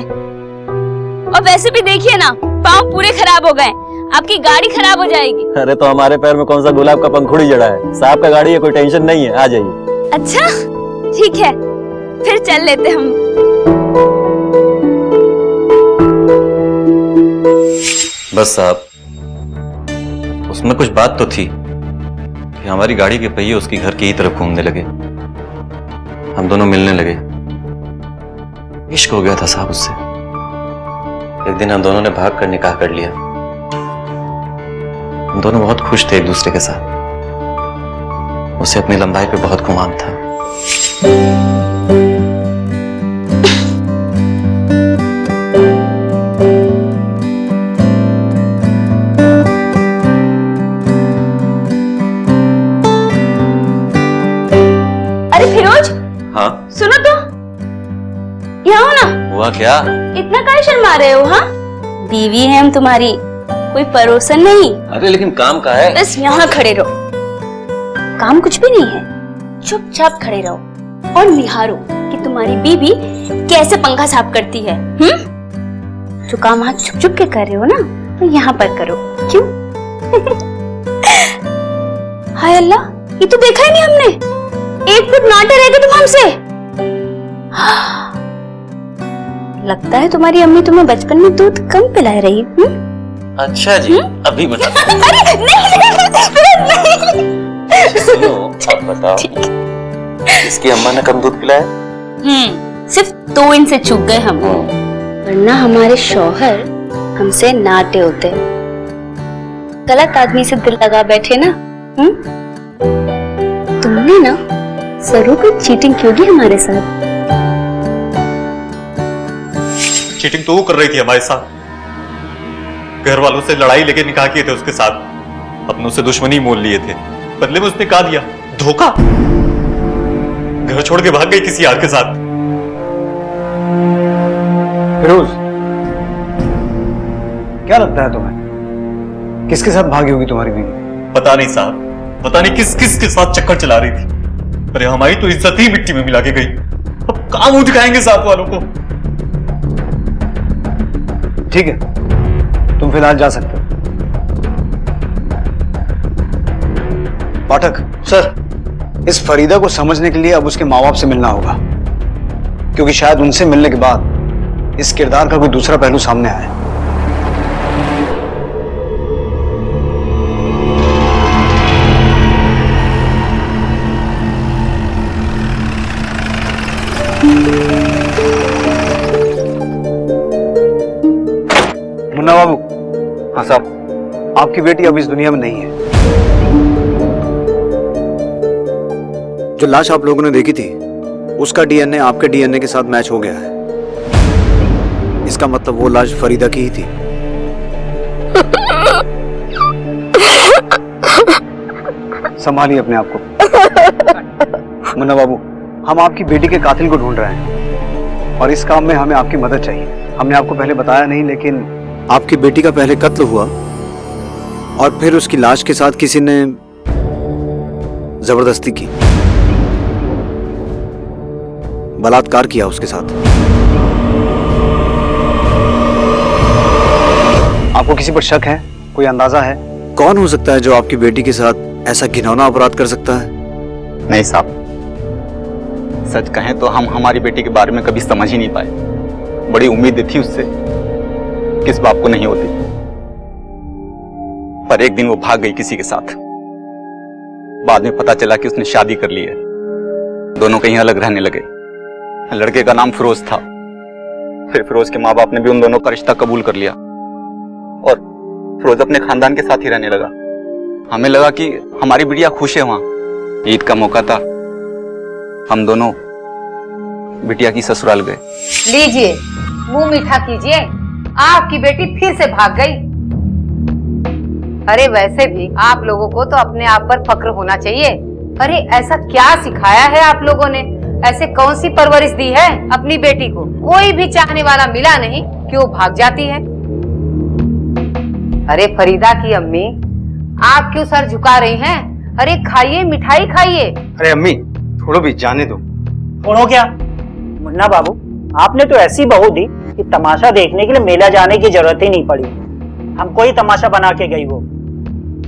और वैसे भी देखिए ना, पाँव पूरे खराब हो गए, आपकी गाड़ी खराब हो जाएगी। अरे तो हमारे पैर में कौन सा गुलाब का पंखुड़ी जड़ा है? साहब का गाड़ी है, कोई टेंशन नहीं है, आ जाइए। अच्छा ठीक है, फिर चल लेते हम। बस साहब, उसमें कुछ बात तो थी कि हमारी गाड़ी के पहिए उसकी घर की ही तरफ घूमने लगे, हम दोनों मिलने लगे। इश्क हो गया था साहब उससे। एक दिन हम दोनों ने भाग कर निकाह कर लिया। हम दोनों बहुत खुश थे एक दूसरे के साथ। उसे अपनी लंबाई पे बहुत गुमान था। अरे फिरोज, हाँ सुनो तो, यहाँ हो ना। हुआ क्या? इतना काहे शर्मा रहे हो? हाँ, बीवी है हम तुम्हारी, कोई परोसन नहीं। अरे लेकिन काम का है। बस यहाँ खड़े रहो, काम कुछ भी नहीं है, चुपचाप खड़े रहो और निहारो कि तुम्हारी बीवी कैसे पंखा साफ करती है। जो काम वहाँ छुप छुप के कर रहे हो ना, तो यहाँ पर करो। क्यों? हाय अल्लाह, ये तो देखा ही नहीं हमने। 1 फुट नाटे रह गए तुम हमसे। लगता है तुम्हारी अम्मी तुम्हें बचपन में दूध कम पिला रही। अच्छा जी, अभी बता। अरे नहीं। सुनो, अब बताओ, इसकी अम्मा ने कम दूध पिलाया? सिर्फ 2 इंच से चूक गए हम, वरना हमारे शौहर हमसे नाटे होते। गलत आदमी से दिल लगा बैठे ना। तुमने ना जरूर कोई चीटिंग की होगी हमारे साथ। चीटिंग तो वो कर रही थी हमारे साथ। घर वालों से लड़ाई लेके निकाह किए थे उसके साथ, अपनों से दुश्मनी मोल लिए थे। बदले में उसने कहा दिया धोखा, घर छोड़ के भाग गई किसी यार के साथ। फिरोज, क्या लगता है तुम्हें किसके साथ भागी होगी तुम्हारी बीवी? पता नहीं साहब, पता नहीं किस किस के साथ चक्कर चला रही थी। अरे हमारी तो इज्जत ही मिट्टी में मिला के गई। अब कहां मुंह दिखाएंगे साथ वालों को? ठीक है, तुम फिलहाल जा सकते हो। पाठक सर, इस फरीदा को समझने के लिए अब उसके माँ बाप से मिलना होगा, क्योंकि शायद उनसे मिलने के बाद इस किरदार का कोई दूसरा पहलू सामने आए। आपकी बेटी अब इस दुनिया में नहीं है। जो लाश आप लोगों ने देखी थी उसका डीएनए आपके डीएनए के साथ मैच हो गया है। इसका मतलब वो लाश फरीदा की ही थी। संभालिए अपने आप को। मुन्ना बाबू, हम आपकी बेटी के कातिल को ढूंढ रहे हैं और इस काम में हमें आपकी मदद चाहिए। हमने आपको पहले बताया नहीं, लेकिन आपकी बेटी का पहले कत्ल हुआ और फिर उसकी लाश के साथ किसी ने जबरदस्ती की, बलात्कार किया उसके साथ। आपको किसी पर शक है? कोई अंदाजा है कौन हो सकता है जो आपकी बेटी के साथ ऐसा घिनौना अपराध कर सकता है? नहीं साहब, सच कहें तो हम हमारी बेटी के बारे में कभी समझ ही नहीं पाए। बड़ी उम्मीद थी उससे, किस बाप को नहीं होती। पर एक दिन वो भाग गई किसी के साथ। बाद में पता चला कि उसने शादी कर ली है। दोनों कहीं अलग रहने लगे। लड़के का नाम फिरोज था। फिर फिरोज के माँ बाप ने भी उन दोनों का रिश्ता कबूल कर लिया और फिरोज अपने खानदान के साथ ही रहने लगा। हमें लगा कि हमारी बिटिया खुश है वहां। ईद का मौका था, हम दोनों बिटिया की ससुराल गए। लीजिए, मुंह मीठा कीजिए, आपकी बेटी फिर से भाग गई। अरे वैसे भी आप लोगों को तो अपने आप पर फक्र होना चाहिए। अरे ऐसा क्या सिखाया है आप लोगों ने? ऐसे कौन सी परवरिश दी है अपनी बेटी को? कोई भी चाहने वाला मिला नहीं कि वो भाग जाती है। अरे फरीदा की अम्मी, आप क्यों सर झुका रही हैं? अरे खाइए, मिठाई खाइए। अरे अम्मी, थोड़ा भी जाने दो। छोड़ो क्या मुन्ना बाबू, आपने तो ऐसी बहू दी कि तमाशा देखने के लिए मेला जाने की जरूरत ही नहीं पड़ी। हमको ही तमाशा बना के गई वो।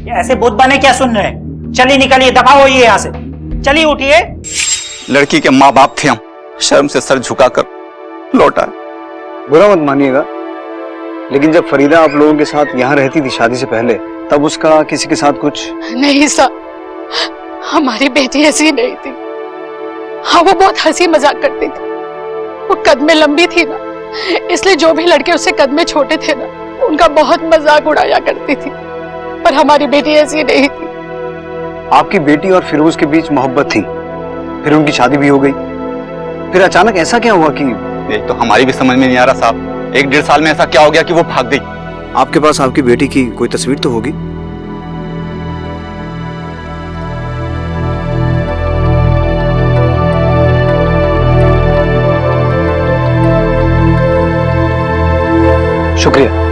ये ऐसे भूत बने क्या सुन रहे हैं? चलिए निकलिए, दफा होइए यहाँ से। चलिए उठिए। लड़की के माँ बाप थे हम, शर्म से सर झुकाकर लौटा। बुरा मत मानिएगा, लेकिन जब फरीदा आप लोगों के साथ यहाँ रहती थी शादी से पहले, तब उसका किसी के साथ कुछ? नहीं साहब, हमारी बेटी ऐसी नहीं थी। हाँ, वो बहुत हंसी मजाक करती थी। वो कद में लंबी थी ना, इसलिए जो भी लड़के उससे कद में छोटे थे ना, उनका बहुत मजाक उड़ाया करती थी। पर हमारी बेटी ऐसी नहीं थी। आपकी बेटी और फिरोज के बीच मोहब्बत थी, फिर उनकी शादी भी हो गई। फिर अचानक ऐसा क्या हुआ कि? ये तो हमारी भी समझ में नहीं आ रहा साहब। 1-1.5 साल में ऐसा क्या हो गया कि वो भाग गई? आपके पास आपकी बेटी की कोई तस्वीर तो होगी? शुक्रिया।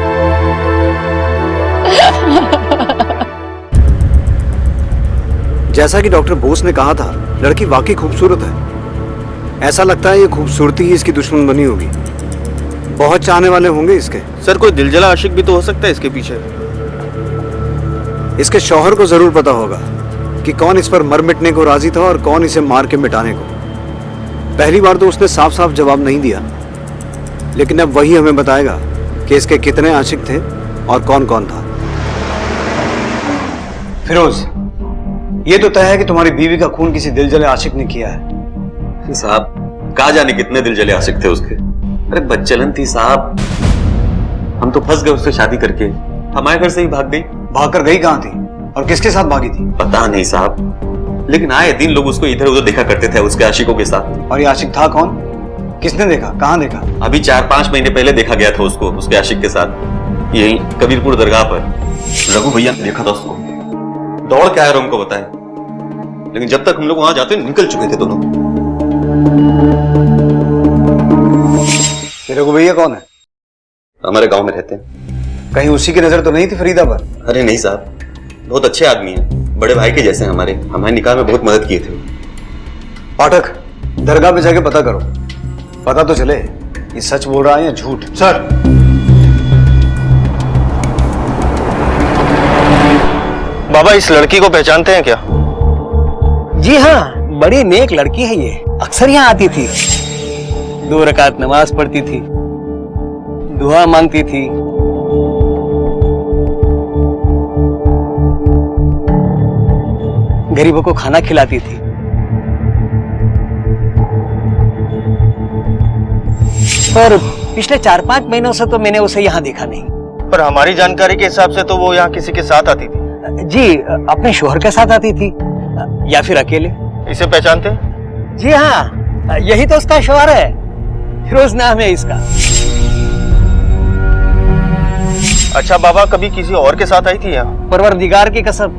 जैसा कि डॉक्टर बोस ने कहा था, लड़की वाकई खूबसूरत है। ऐसा लगता है ये खूबसूरती ही इसकी दुश्मन बनी होगी। बहुत चाहने वाले होंगे इसके। सर, कोई दिलजला आशिक भी तो हो सकता है इसके पीछे। इसके शौहर को जरूर पता होगा कि कौन इस पर मर मिटने को राजी था और कौन इसे मार के मिटाने को। पहली बार तो उसने साफ साफ जवाब नहीं दिया, लेकिन अब वही हमें बताएगा कि इसके कितने आशिक थे और कौन कौन था। फिरोज, ये तो तय है कि तुम्हारी बीवी का खून किसी दिलजले आशिक ने किया है। साहब, कहा जाने कितने दिलजले आशिक थे उसके। अरे बच्चलन थी साहब, हम तो फंस गए उससे शादी करके। हमारे घर से ही भाग गई। भागकर गई कहाँ थी और किसके साथ भागी थी? पता नहीं साहब, लेकिन आए दिन लोग उसको इधर उधर देखा करते थे उसके आशिकों के साथ। और ये आशिक था कौन? किसने देखा? कहाँ देखा? अभी 4-5 महीने पहले देखा गया था उसको उसके आशिक के साथ, यही कबीरपुर दरगाह पर। रघु भैया ने देखा था उसको। दौड़ के आया और हमको बताया, लेकिन जब तक हम लोग वहां जाते निकल चुके थे दोनों। रघु भैया कौन है? हमारे गांव में रहते हैं। कहीं उसी की नजर तो नहीं थी फरीदा पर? अरे नहीं साहब, बहुत अच्छे आदमी हैं, बड़े भाई के जैसे हैं। हमारे निकाह में बहुत मदद किए थे। पाठक, दरगाह पे जाके पता करो, पता तो चले ये सच बोल रहा है या झूठ। सर, बाबा इस लड़की को पहचानते हैं क्या? जी हाँ, बड़ी नेक लड़की है ये। अक्सर यहाँ आती थी, 2 रकात नमाज पढ़ती थी, दुआ मांगती थी। गरीबों को खाना खिलाती थी। पर पिछले 4-5 महीनों से तो मैंने उसे यहाँ देखा नहीं। पर हमारी जानकारी के हिसाब से तो वो यहाँ किसी के साथ आती थी। जी, अपने शोहर के साथ आती थी या फिर अकेले। इसे पहचानते हैं? जी हाँ, यही तो उसका शोहर है, फिरोज नाम है इसका। अच्छा बाबा, कभी किसी और के साथ आई थी यहाँ? परवरदिगार की कसम,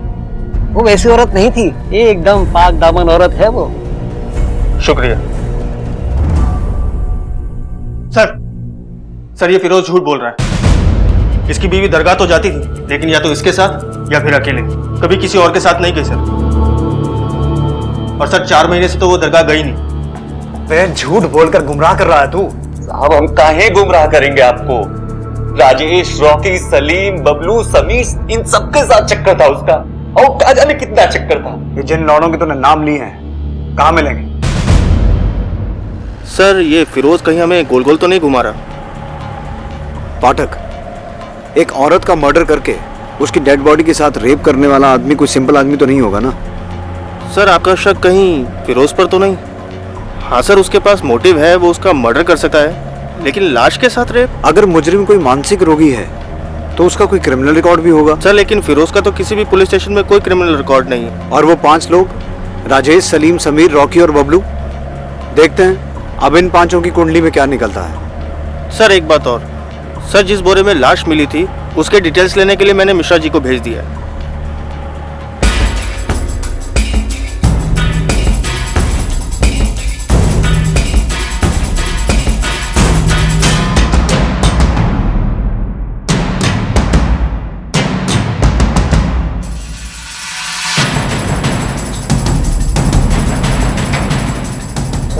वो वैसी औरत नहीं थी, ये एकदम पाक दामन औरत है वो। शुक्रिया। सर ये फिरोज झूठ बोल रहा है। इसकी बीवी दरगाह तो जाती थी, लेकिन या तो इसके साथ या फिर अकेले, कभी किसी और के साथ नहीं गई सर। और सर 4 महीने से तो वो दरगाह गई नहीं। वे झूठ बोलकर गुमराह कर रहा है तू। साहब हम काहे गुमराह करेंगे आपको? राजेश, रॉकी, सलीम, बबलू, समीर, इन सबके साथ चक्कर था उसका, और कहा जाने कितना चक्कर था। ये जिन लौड़ों के तूने नाम लिए हैं, कहाँ मिलेंगे? सर ये फिरोज कहीं हमें गोल गोल तो नहीं घुमा रहा? पाठक, एक औरत का मर्डर करके उसकी डेड बॉडी के साथ रेप करने वाला आदमी कोई सिंपल आदमी तो नहीं होगा ना? सर आपका शक कहीं फिरोज पर तो नहीं? हाँ सर, उसके पास मोटिव है, वो उसका मर्डर कर सकता है, लेकिन लाश के साथ रेप? अगर मुजरिम कोई मानसिक रोगी है तो उसका कोई क्रिमिनल रिकॉर्ड भी होगा। सर लेकिन फिरोज का तो किसी भी पुलिस स्टेशन में कोई क्रिमिनल रिकॉर्ड नहीं है। और वो 5 लोग, राजेश, सलीम, समीर, रॉकी और बबलू, देखते हैं अब इन 5 की कुंडली में क्या निकलता है। सर एक बात और, सर जिस बोरे में लाश मिली थी उसके डिटेल्स लेने के लिए मैंने मिश्रा जी को भेज दिया है।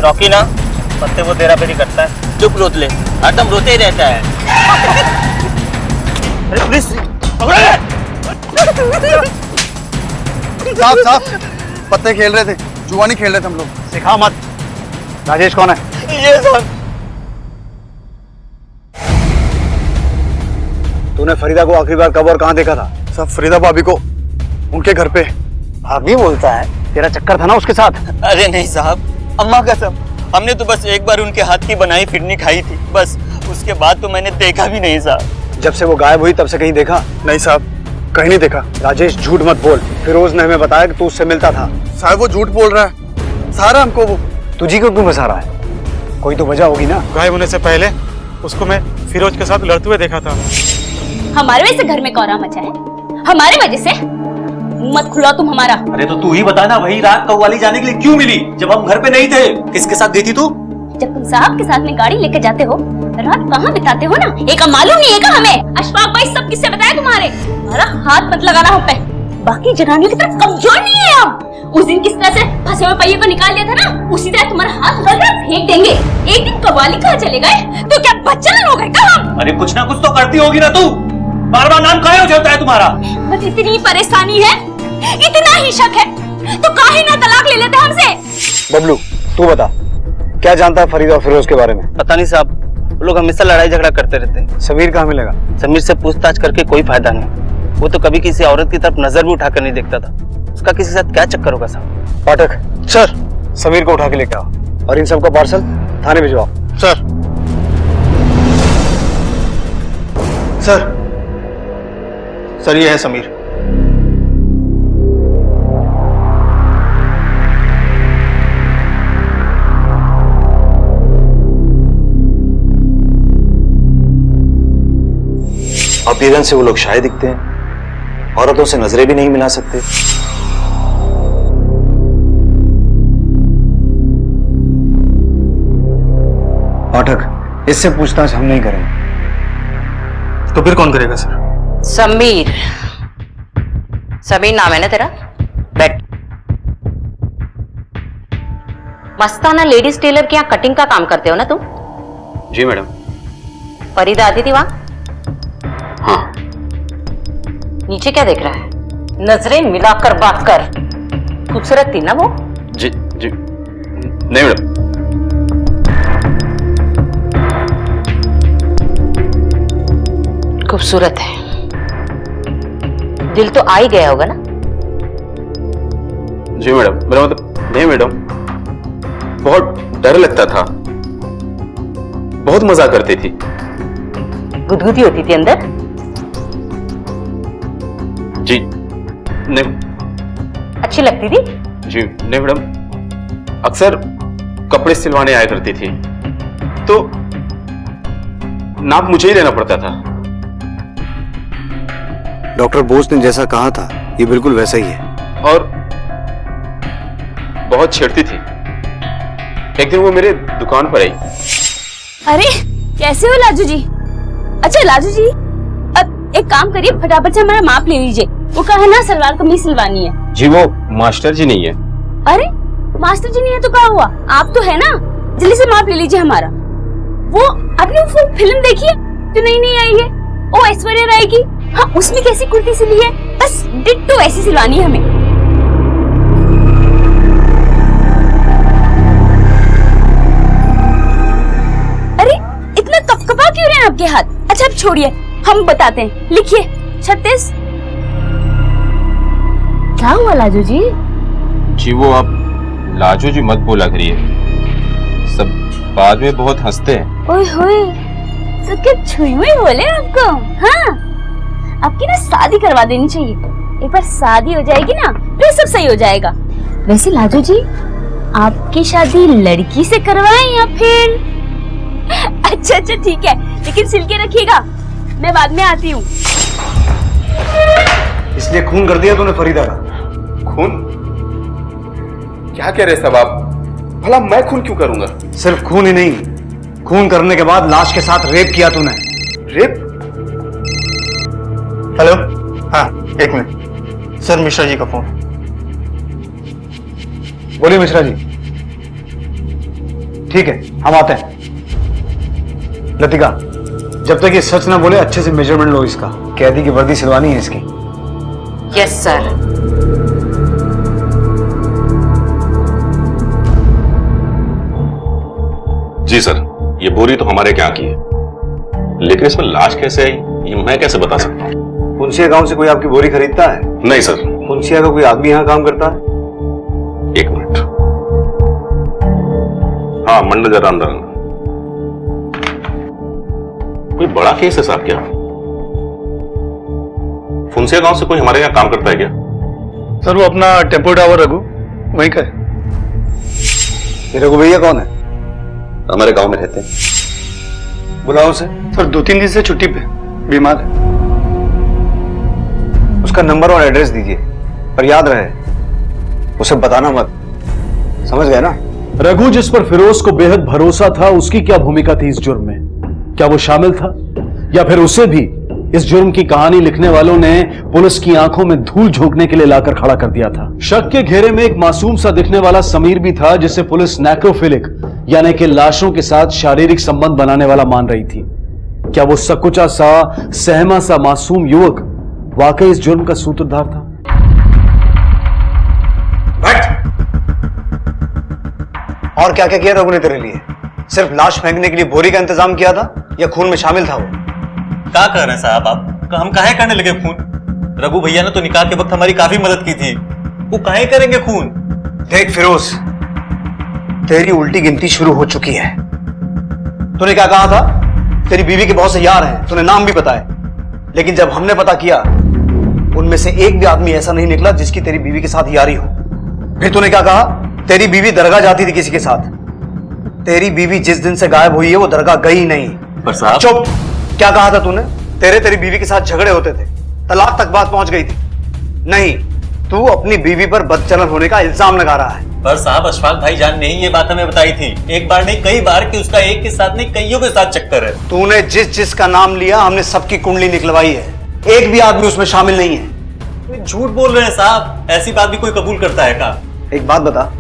रॉकी ना पत्ते वो तेरा पेरी करता है। चुप रोतले, हरदम रोते ही रहता है। अरे पुलिस! साहब पत्ते खेल रहे थे, जुआनी खेल रहे थे हम लोग। सिखा मत। राजेश कौन है? ये सर। तूने फरीदा को आखिरी बार कब और कहाँ देखा था? सब फरीदा भाभी को उनके घर पे। भाभी बोलता है, तेरा चक्कर था ना उसके साथ? अरे नहीं साहब, अम्मा कसम, हमने तो बस एक बार उनके हाथ की बनाई फिरनी खाई थी, बस उसके बाद तो मैंने देखा भी नहीं साहब। जब से वो गायब हुई तब से कहीं देखा? नहीं साहब, कहीं नहीं देखा। राजेश झूठ मत बोल, फिरोज ने हमें बताया कि तू उससे मिलता था। साहब वो झूठ बोल रहा है, सारा हमको वो। तुझी को क्यों फंसा रहा है? कोई तो वजह होगी ना। गायब होने से पहले उसको मैं फिरोज के साथ लड़ते हुए देखा था। हमारे वजह से घर में कौरा मचा है, हमारे वजह से? मत खुलाओ तुम हमारा। अरे तो तू ही बता ना, वही रात कव्वाली जाने के लिए क्यों मिली जब हम घर पे नहीं थे? किसके साथ गई थी तू? जब तुम साहब के साथ में गाड़ी लेकर जाते हो, रात कहाँ बिताते हो ना, एक मालूम नहीं है क्या हमें? अशफाक भाई सब किससे बताया तुम्हारे? हमारा हाथ मत लगाना हम पे, बाकी जनानियों की तरह कमजोर नहीं है हम। उस दिन किस तरह से फंसे हुए पहिए को निकाल लिया था ना, उसी तरह तुम्हारा हाथ वगैरह फेंक देंगे। एक दिन कव्वाली कहाँ चले गए तो क्या बच्चा हो गए क्या हम? अरे कुछ ना कुछ तो करती होगी ना तू, बार बार नाम काहे उछलता है तुम्हारा? बस इतनी परेशानी है, इतना ही शक है तो काहे ना तलाक ले लेते हमसे? बबलू तू बता, क्या जानता है फरीदा और फिरोज के बारे में? पता नहीं साहब, वो लोग हमेशा लड़ाई झगड़ा करते रहते हैं। समीर कहाँ मिलेगा? समीर से पूछताछ करके कोई फायदा नहीं, वो तो कभी किसी औरत की तरफ नजर भी उठाकर नहीं देखता था। उसका किसी साथ क्या चक्कर होगा साहब? पाठक सर, समीर को उठा के लेके आओ और इन सबका पार्सल थाने भिजवाओ। सर सर ये है समीर। अपीयरेंस से वो लोग शायद दिखते हैं, औरतों से नजरें भी नहीं मिला सकते। पाठक इससे पूछताछ हम नहीं करेंगे। तो फिर कौन करेगा सर? समीर, समीर नाम है ना तेरा? बैठ। मस्ताना लेडीज टेलर के यहाँ कटिंग का काम करते हो ना तुम? जी मैडम। फरीदा आती थी वहां? हाँ। नीचे क्या देख रहा है? नजरें मिलाकर बात कर। खूबसूरत थी ना वो? जी जी नहीं मैडम। खूबसूरत है, दिल तो आ ही गया होगा ना? जी मैडम, मेरा मतलब नहीं मैडम, बहुत डर लगता था, बहुत मजा करती थी। गुदगुदी होती थी अंदर? नहीं। अच्छी लगती थी? जी नहीं मैडम, अक्सर कपड़े सिलवाने आया करती थी तो नाप मुझे ही लेना पड़ता था। डॉक्टर बोस ने जैसा कहा था ये बिल्कुल वैसा ही है। और बहुत छेड़ती थी। एक दिन वो मेरे दुकान पर आई। अरे कैसे हो लाजू जी? अच्छा लाजू जी, अब एक काम करिए, फटाफट से हमारा माप ले लीजिए। वो कहा ना सलवार कमीज सिलवानी है। जी वो मास्टर जी नहीं है। अरे मास्टर जी नहीं है तो क्या हुआ, आप तो है ना, जल्दी से माप ले लीजिए हमारा। वो आपने वो फिल्म देखी है जो नई आई है, ओ ऐश्वर्या राय की? हाँ, उसमें कैसी कुर्ती सिली है, बस डिट्टो ऐसी सिलवानी है हमें। अरे इतना कपकपा क्यों रहे हैं आपके हाथ? अच्छा अब छोड़िए, हम बताते हैं, लिखिए 36। क्या हुआ लाजू जी? जी वो आप लाजू जी मत बोला करिए, सब बाद में बहुत हंसते हैं। ओए होए, तो क्या छुई हुई बोले आपको? हाँ, आपकी ना शादी करवा देनी चाहिए। एक बार शादी हो जाएगी ना फिर सब सही हो जाएगा। वैसे लाजू जी, आपकी शादी लड़की से करवाएं या फिर? अच्छा अच्छा ठीक है, लेकिन सिल के रखिएगा, मैं बाद में आती हूँ। इसलिए खून कर दिया तूने फरीदा का? खून? क्या कह रहे सब आप? भला मैं खून क्यों करूंगा? सिर्फ खून ही नहीं, खून करने के बाद लाश के साथ रेप किया तूने। रेप? हेलो, हाँ एक मिनट सर, मिश्रा जी का फोन। बोलिए मिश्रा जी। ठीक है हम आते हैं। लतिका, जब तक ये सच ना बोले अच्छे से मेजरमेंट लो इसका, कैदी की वर्दी सिलवानी है इसकी। Yes sir. जी सर, ये बोरी तो हमारे क्या की है, लेकिन इसमें लाश कैसे आई ये मैं कैसे बता सकता हूँ? पुंसिया गांव से कोई आपकी बोरी खरीदता है? नहीं सर। पुंसिया का कोई आदमी यहाँ काम करता है? एक मिनट, हाँ मंडल जरा अंदर आना। कोई बड़ा केस है साहब क्या? फुंसिया गांव से कोई हमारे यहाँ काम करता है क्या? सर वो अपना टेम्पो ड्राइवर रघु, वहीं का है। ये रघु भैया कौन है? हमारे गांव में रहते हैं। बुलाओ उसे। सर 2-3 दिन से छुट्टी पे, बीमार है। उसका नंबर और एड्रेस दीजिए, पर याद रहे उसे बताना मत, समझ गए ना? रघु जिस पर फिरोज को बेहद भरोसा था, उसकी क्या भूमिका थी इस जुर्म में? क्या वो शामिल था या फिर उसे भी इस जुर्म की कहानी लिखने वालों ने पुलिस की आंखों में धूल झोंकने के लिए लाकर खड़ा कर दिया था? शक के घेरे में एक मासूम सा दिखने वाला समीर भी था, जिसे पुलिस नेक्रोफिलिक यानी कि लाशों के साथ शारीरिक संबंध बनाने वाला मान रही थी। क्या वो सकुचा सा, सहमा सा मासूम युवक वाकई इस जुर्म का सूत्रधार था? और क्या क्या किया रघु ने तेरे लिए? सिर्फ लाश फेंकने के लिए बोरी का इंतजाम किया था या खून में शामिल था वो? क्या कर रहे हैं साहब आप? हम काहे करने लगे खून? रघु भैया ने तो निकाह के वक्त हमारी काफी मदद की थी, वो काहे करेंगे खून? देख फिरोज, तेरी उल्टी गिनती शुरू हो चुकी है। तूने क्या कहा था? तेरी बीवी के बहुत से यार हैं, तूने नाम भी बताए, लेकिन जब हमने पता किया उनमें से एक भी आदमी ऐसा नहीं निकला जिसकी तेरी बीवी के साथ यारी हो। फिर तूने क्या कहा? तेरी बीवी दरगाह जाती थी किसी के साथ। तेरी बीवी जिस दिन से गायब हुई है वो दरगाह गई नहीं। पर साहब। चुप! क्या कहा था तूने? तेरी बीवी के साथ झगड़े होते थे, तलाक तक बात पहुंच गई थी। नहीं, तू अपनी बीवी पर बदचलन होने का इल्जाम लगा रहा है। पर साहब अशफाक भाईजान ने ही ये बात हमें बताई थी, एक बार नहीं कई बार, कि उसका एक के साथ नहीं कईयों के साथ चक्कर है। तूने जिसका नाम लिया हमने सबकी कुंडली निकलवाई है, एक भी आदमी उसमें शामिल नहीं है। झूठ बोल रहे हैं साहब, ऐसी बात भी कोई कबूल करता है क्या? एक बात बता,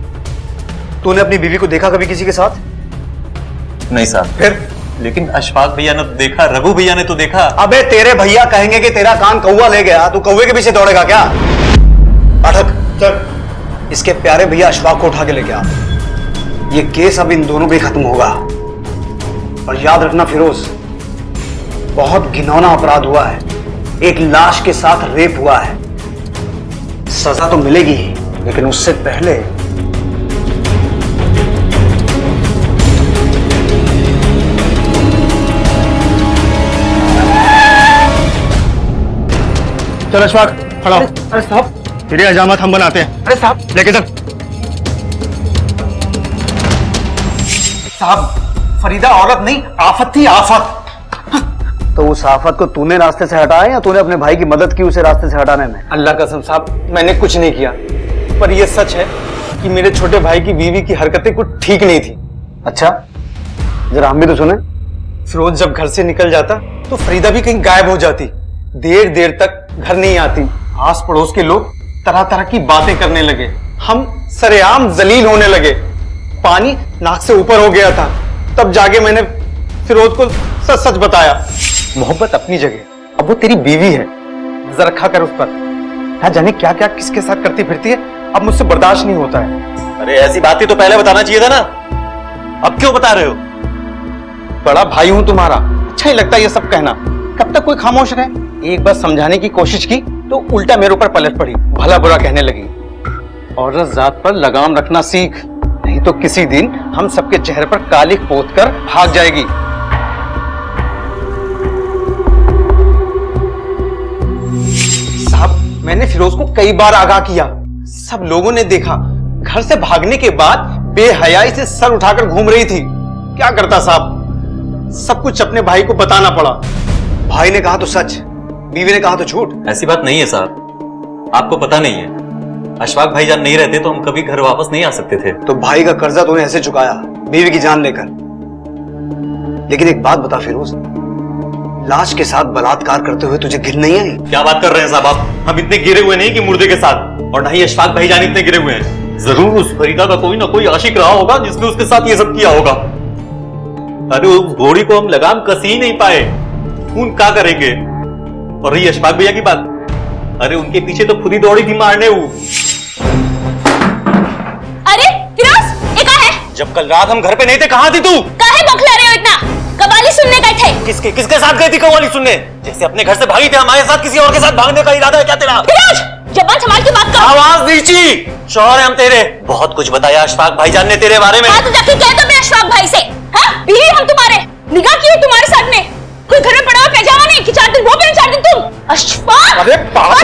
तूने अपनी बीवी को देखा कभी किसी के साथ? नहीं साहब। फिर? लेकिन अशफाक भैया ने तो देखा, रघु भैया ने तो देखा। अबे तेरे भैया कहेंगे कि तेरा कान कौवा ले गया, तू कौवे के पीछे दौड़ेगा क्या? पाठक चल, इसके प्यारे भैया अशफाक को उठा के लेके आ। ये केस अब इन दोनों पे खत्म होगा। और याद रखना फिरोज, बहुत घिनौना अपराध हुआ है, एक लाश के साथ रेप हुआ है। सजा तो मिलेगी ही, लेकिन उससे पहले चल अशफाक खड़ा हो। अरे साहब तेरे हजामत हम बनाते हैं। अरे साहब लेके चल। साहब फरीदा औरत नहीं आफत थी, आफत। तो उस आफत को तूने रास्ते से हटाया या तूने अपने भाई की मदद की उसे रास्ते से हटाने में? अल्लाह कसम साहब मैंने कुछ नहीं किया, पर यह सच है कि मेरे छोटे भाई की बीवी की हरकतें कुछ ठीक नहीं थी। अच्छा जरा हम भी तो सुने। फिरोज जब घर से निकल जाता तो फरीदा भी कहीं गायब हो जाती, देर देर तक घर नहीं आती। आस पड़ोस के लोग तरह तरह की बातें करने लगे, हम सरेआम जलील होने लगे, पानी नाक से ऊपर हो गया था। तब जाके मैंने फिरोज को सच सच बताया। मोहब्बत अपनी जगह, अब वो तेरी बीवी है, नजर रखा कर उस पर। ना जाने क्या क्या किसके साथ करती फिरती है, अब मुझसे बर्दाश्त नहीं होता है। अरे ऐसी बातें तो पहले बताना चाहिए था ना, अब क्यों बता रहे हो? बड़ा भाई हूं तुम्हारा, अच्छा ही लगता है ये सब कहना। कब तक कोई खामोश रहे? एक बार समझाने की कोशिश की तो उल्टा मेरे ऊपर पलट पड़ी, भला बुरा कहने लगी। औरत जात पर लगाम रखना सीख, नहीं तो किसी दिन हम सबके चेहरे पर कालिख पोत कर भाग जाएगी। साहब मैंने फिरोज को कई बार आगाह किया, सब लोगों ने देखा। घर से भागने के बाद बेहयाई से सर उठाकर घूम रही थी। क्या करता साहब, सब कुछ अपने भाई को बताना पड़ा। भाई ने कहा तो सच, बीवी ने कहा तो झूठ। ऐसी बात नहीं है साहब, आपको पता नहीं है, अशफाक भाईजान नहीं रहते तो हम कभी घर वापस नहीं आ सकते थे। तो भाई का कर्जा तूने ऐसे चुकाया, बीवी की जान लेकर। लेकिन एक बात बता फिरोज, लाश के साथ बलात्कार करते हुए तुझे घिन नहीं आई? क्या बात कर रहे हैं साहब आप? हम इतने गिरे हुए नहीं कि मुर्दे के साथ, और ना ही अशफाक भाईजान इतने गिरे हुए हैं। जरूर उस फरीदा का कोई ना कोई आशिक रहा होगा जिसने उसके साथ ये सब किया होगा। अरे उस घोड़ी को हम लगाम कस ही नहीं पाए, खून क्या करेंगे? और रही अशफाक भैया की बात, अरे उनके पीछे तो खुद ही दौड़ी थी मारने वो। अरे फिरोज ये कहाँ है? जब कल रात हम घर पे नहीं थे कहाँ थी तू? काहे बौखला रहे हो इतना? कवाली सुनने गए थे। किसके साथ गई थी कव्वाली सुनने? जैसे अपने घर से भागी थे, हमारे साथ किसी और के साथ भागने का इरादा है क्या तेरा? फिरोज जबान संभाल के बात कर। आवाज नीची, शौहर है हम तेरे। बहुत कुछ बताया अशफाक भाईजान ने तेरे बारे में। हाँ तो जाके कह दो मैं अशफाक भाई से। हाँ बीवी हम तुम्हारे, निगाह की है तुम्हारे साथ में। कोई घर में पड़ा हुआ पैजामा नहीं कि 4 दिन वो पहन 4 दिन तुम। अशफाक अरे बाप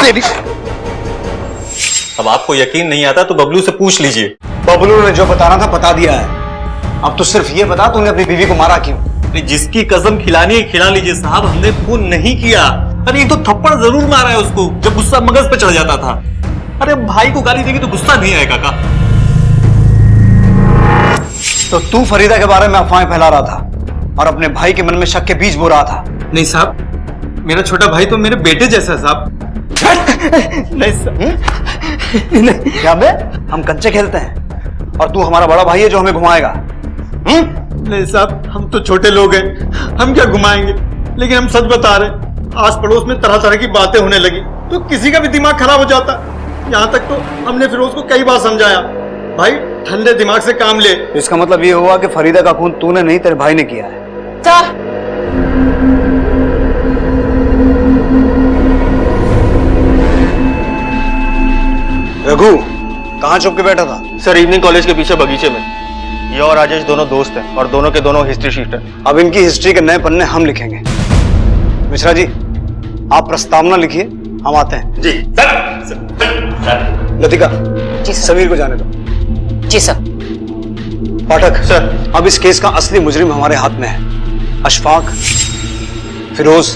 रे, अब आपको यकीन नहीं आता तो बबलू से पूछ लीजिए। बबलू ने जो बताना था बता दिया है, अब तो सिर्फ ये बता तूने अपनी बीवी को मारा क्यों? जिसकी कसम खिलानी है खिला लीजिए साहब, हमने खून नहीं किया। अरे ये तो थप्पड़ जरूर मारा है उसको जब गुस्सा मगज पे चढ़ जाता था। अरे भाई को गाली देगी तो गुस्सा नहीं आएगा का? तो तू फरीदा के बारे में अफवाहें फैला रहा था और अपने भाई के मन में शक के बीज बो रहा था। नहीं साहब, मेरा छोटा भाई तो मेरे बेटे जैसा है साहब। नहीं साहब, क्या बे, हम कंचे खेलते हैं और तू हमारा बड़ा भाई है जो हमें घुमाएगा? नहीं साहब, हम तो छोटे लोग हैं, हम क्या घुमाएंगे। लेकिन हम सच बता रहे, आस पड़ोस में तरह तरह की बातें होने लगी तो किसी का भी दिमाग खराब हो जाता। यहाँ तक तो हमने फिरोज को कई बार समझाया, भाई ठंडे दिमाग से काम ले। इसका मतलब ये हुआ कि फरीदा का खून तूने नहीं तेरे भाई ने किया है। रघु कहाँ छुप के बैठा था? सर इवनिंग कॉलेज के पीछे बगीचे में। ये और राजेश दोनों दोस्त हैं और दोनों के दोनों हिस्ट्री शीटर। अब इनकी हिस्ट्री के नए पन्ने हम लिखेंगे। मिश्रा जी आप प्रस्तावना लिखिए, हम आते हैं। जी लतिका जी समीर को जाने दो। जी सर। पाठक सर, अब इस केस का असली मुजरिम हमारे हाथ में है। अशफाक, फिरोज,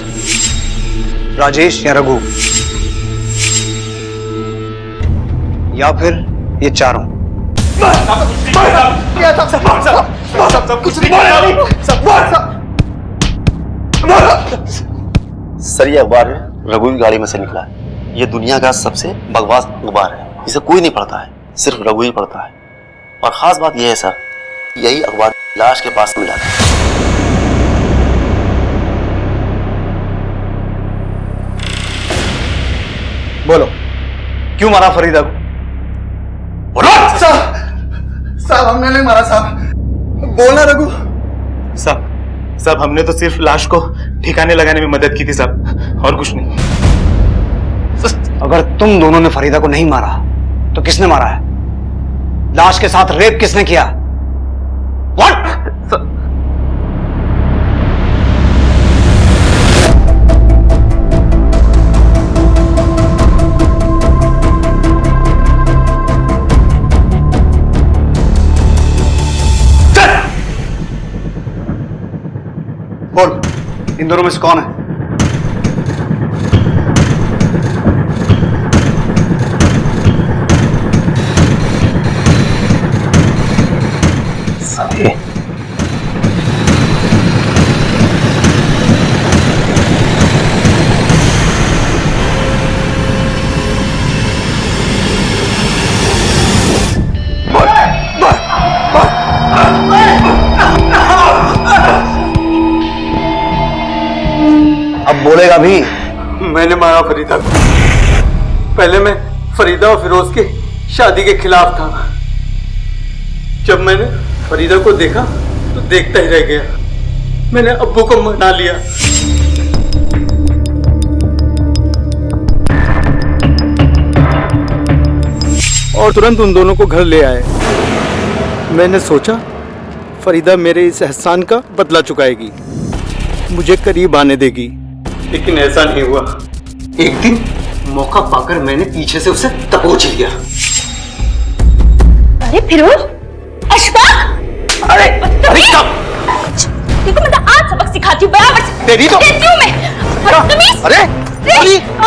राजेश या रघु, या फिर ये चारों। सर ये अखबार रघु की गाड़ी में से निकला है। ये दुनिया का सबसे बकवास अखबार है, इसे कोई नहीं पढ़ता है, सिर्फ रघु ही पढ़ता है। और खास बात यह है सर, यही अखबार लाश के पास मिला था। बोलो क्यों मारा फरीदा को? साहब हमने नहीं मारा साहब, बोलना रघु। साहब हमने तो सिर्फ लाश को ठिकाने लगाने में मदद की थी साहब, और कुछ नहीं। अगर तुम दोनों ने फरीदा को नहीं मारा तो किसने मारा है? लाश के साथ रेप किसने किया? व्हाट? इन दोनों में से कौन है? अब बोलेगा भी? मैंने मारा फरीदा को। पहले मैं फरीदा और फिरोज की शादी के खिलाफ था। जब मैंने फरीदा को देखा तो देखता ही रह गया। मैंने अब्बू को मना लिया। और तुरंत उन दोनों को घर ले आए। मैंने सोचा फरीदा मेरे इस एहसान का बदला चुकाएगी, मुझे करीब आने देगी, लेकिन ऐसा नहीं हुआ। एक दिन मौका पाकर मैंने पीछे से उसे दबोच लिया। अरे फिरोज, अशफाक, अरे देखो मैं तो आज सबक सिखाती हूँ बराबर से। तेरी तो देती हूँ मैं। तमीज। अरे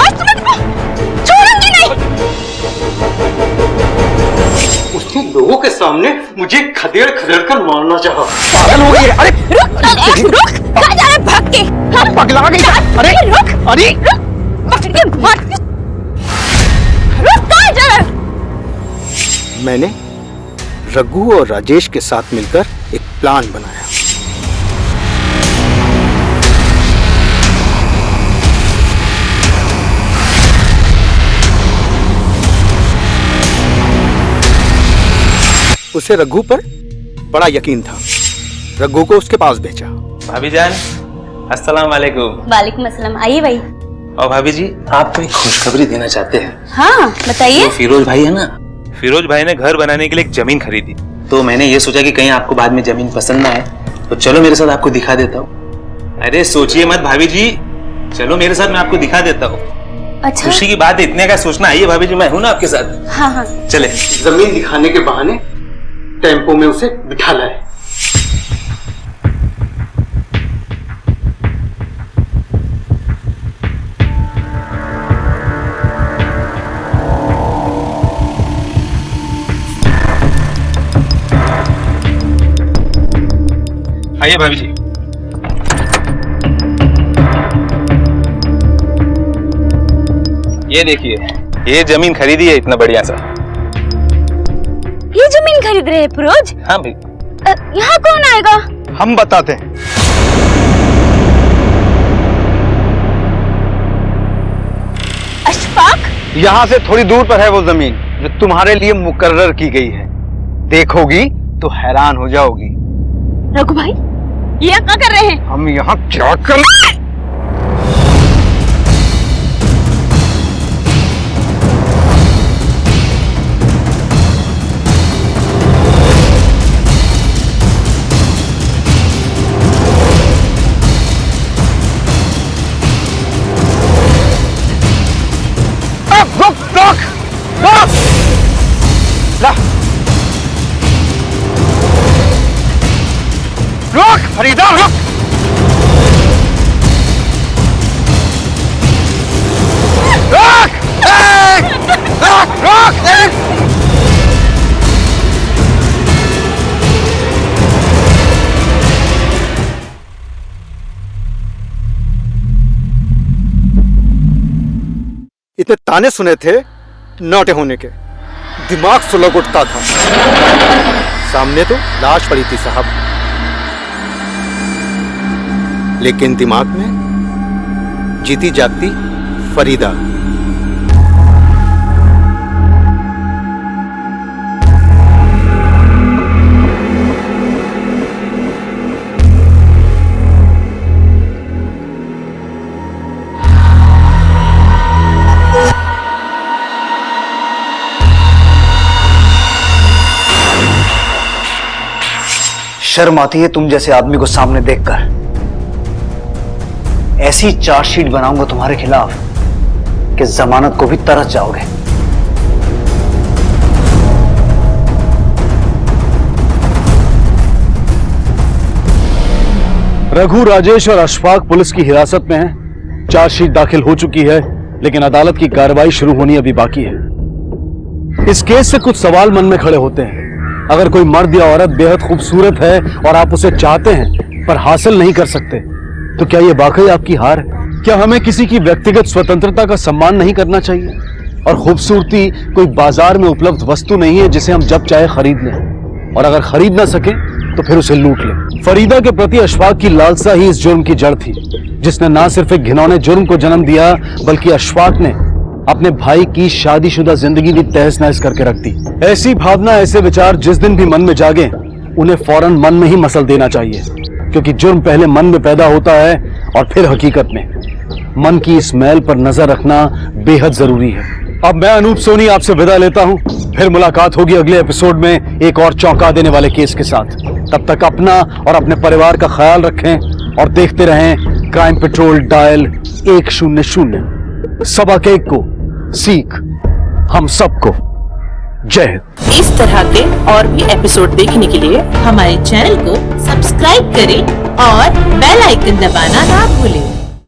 आज तुम्हें छोड़ूंगी नहीं। उसने लोगों के सामने मुझे खदेड़ खदेड़ कर मारना चाहा। पागल हो गई है। अरे रुक, कहाँ जा रहे भाग के? पगला गई। अरे रुक, अरे पकड़ के मार। रुक, कहाँ जा रहे? मैंने रघु और राजेश के साथ मिलकर एक प्लान बनाया। उसे रघु पर बड़ा यकीन था। रघु को उसके पास भेजा। भाभी जान, अस्सलाम वालेकुम। वालेकुम अस्सलाम। आइए भाई। और भाभी जी, आपको एक खुशखबरी देना चाहते हैं। हाँ बताइए। वो फिरोज भाई है ना, फिरोज भाई ने घर बनाने के लिए एक जमीन खरीदी। तो मैंने ये सोचा कि कहीं आपको बाद में जमीन पसंद ना आए, तो चलो मेरे साथ आपको दिखा देता हूँ। अरे सोचिए मत भाभी जी, चलो मेरे साथ, मैं आपको दिखा देता हूँ। अच्छा खुशी की बात है, इतने का सोचना। आइए भाभी जी, मैं हूँ ना आपके साथ। हाँ हाँ चले। जमीन दिखाने के बहाने टेम्पो में उसे बिठा लाए। आइए भाभी जी। ये देखिए, ये जमीन खरीदी है इतना बढ़िया सा। ये जमीन खरीद रहे हैं फिरोज? हाँ भाई। यहाँ कौन आएगा? हम बताते हैं। अशफाक, यहाँ से थोड़ी दूर पर है वो जमीन जो तुम्हारे लिए मुकर्रर की गई है। देखोगी तो हैरान हो जाओगी। रघु भाई, ये क्या कर रहे हैं? हम यहाँ क्या कर? रुक फरीदा, रुक। रुक, रुक, रुक। इतने ताने सुने थे नौटे होने के, दिमाग सुलग उठता था। सामने तो लाश पड़ी थी साहब, लेकिन दिमाग में जीती जागती फरीदा। शर्म आती है तुम जैसे आदमी को सामने देखकर। ऐसी चार्जशीट बनाऊंगा तुम्हारे खिलाफ कि जमानत को भी तरस जाओगे। रघु, राजेश और अशफाक पुलिस की हिरासत में हैं। चार्जशीट दाखिल हो चुकी है, लेकिन अदालत की कार्रवाई शुरू होनी अभी बाकी है। इस केस से कुछ सवाल मन में खड़े होते हैं। अगर कोई मर्द या औरत बेहद खूबसूरत है और आप उसे चाहते हैं पर हासिल नहीं कर सकते, तो क्या यह वाकई आपकी हार है? क्या हमें किसी की व्यक्तिगत स्वतंत्रता का सम्मान नहीं करना चाहिए? और खूबसूरती कोई बाजार में उपलब्ध वस्तु नहीं है जिसे हम जब चाहे खरीद लें, और अगर खरीद ना सके तो फिर उसे लूट लें। फरीदा के प्रति अशफाक की लालसा ही इस जुर्म की जड़ थी, जिसने ना सिर्फ एक घिनौने जुर्म को जन्म दिया, बल्कि अशफाक ने अपने भाई की शादीशुदा जिंदगी भी तहस नहस करके रख दी। ऐसी भावना, ऐसे विचार जिस दिन भी मन में जागे, उन्हें फौरन मन में ही मसल देना चाहिए, क्योंकि जुर्म पहले मन में पैदा होता है और फिर हकीकत में। मन की इस मैल पर नजर रखना बेहद जरूरी है। अब मैं अनूप सोनी आपसे विदा लेता हूं। फिर मुलाकात होगी अगले एपिसोड में एक और चौंका देने वाले केस के साथ। तब तक अपना और अपने परिवार का ख्याल रखें और देखते रहें क्राइम पेट्रोल डायल 100। सबा केक को सीख हम सबको। जय हिंद। इस तरह के और भी एपिसोड देखने के लिए हमारे चैनल को सब्सक्राइब करें और बेल आइकन दबाना ना भूलें।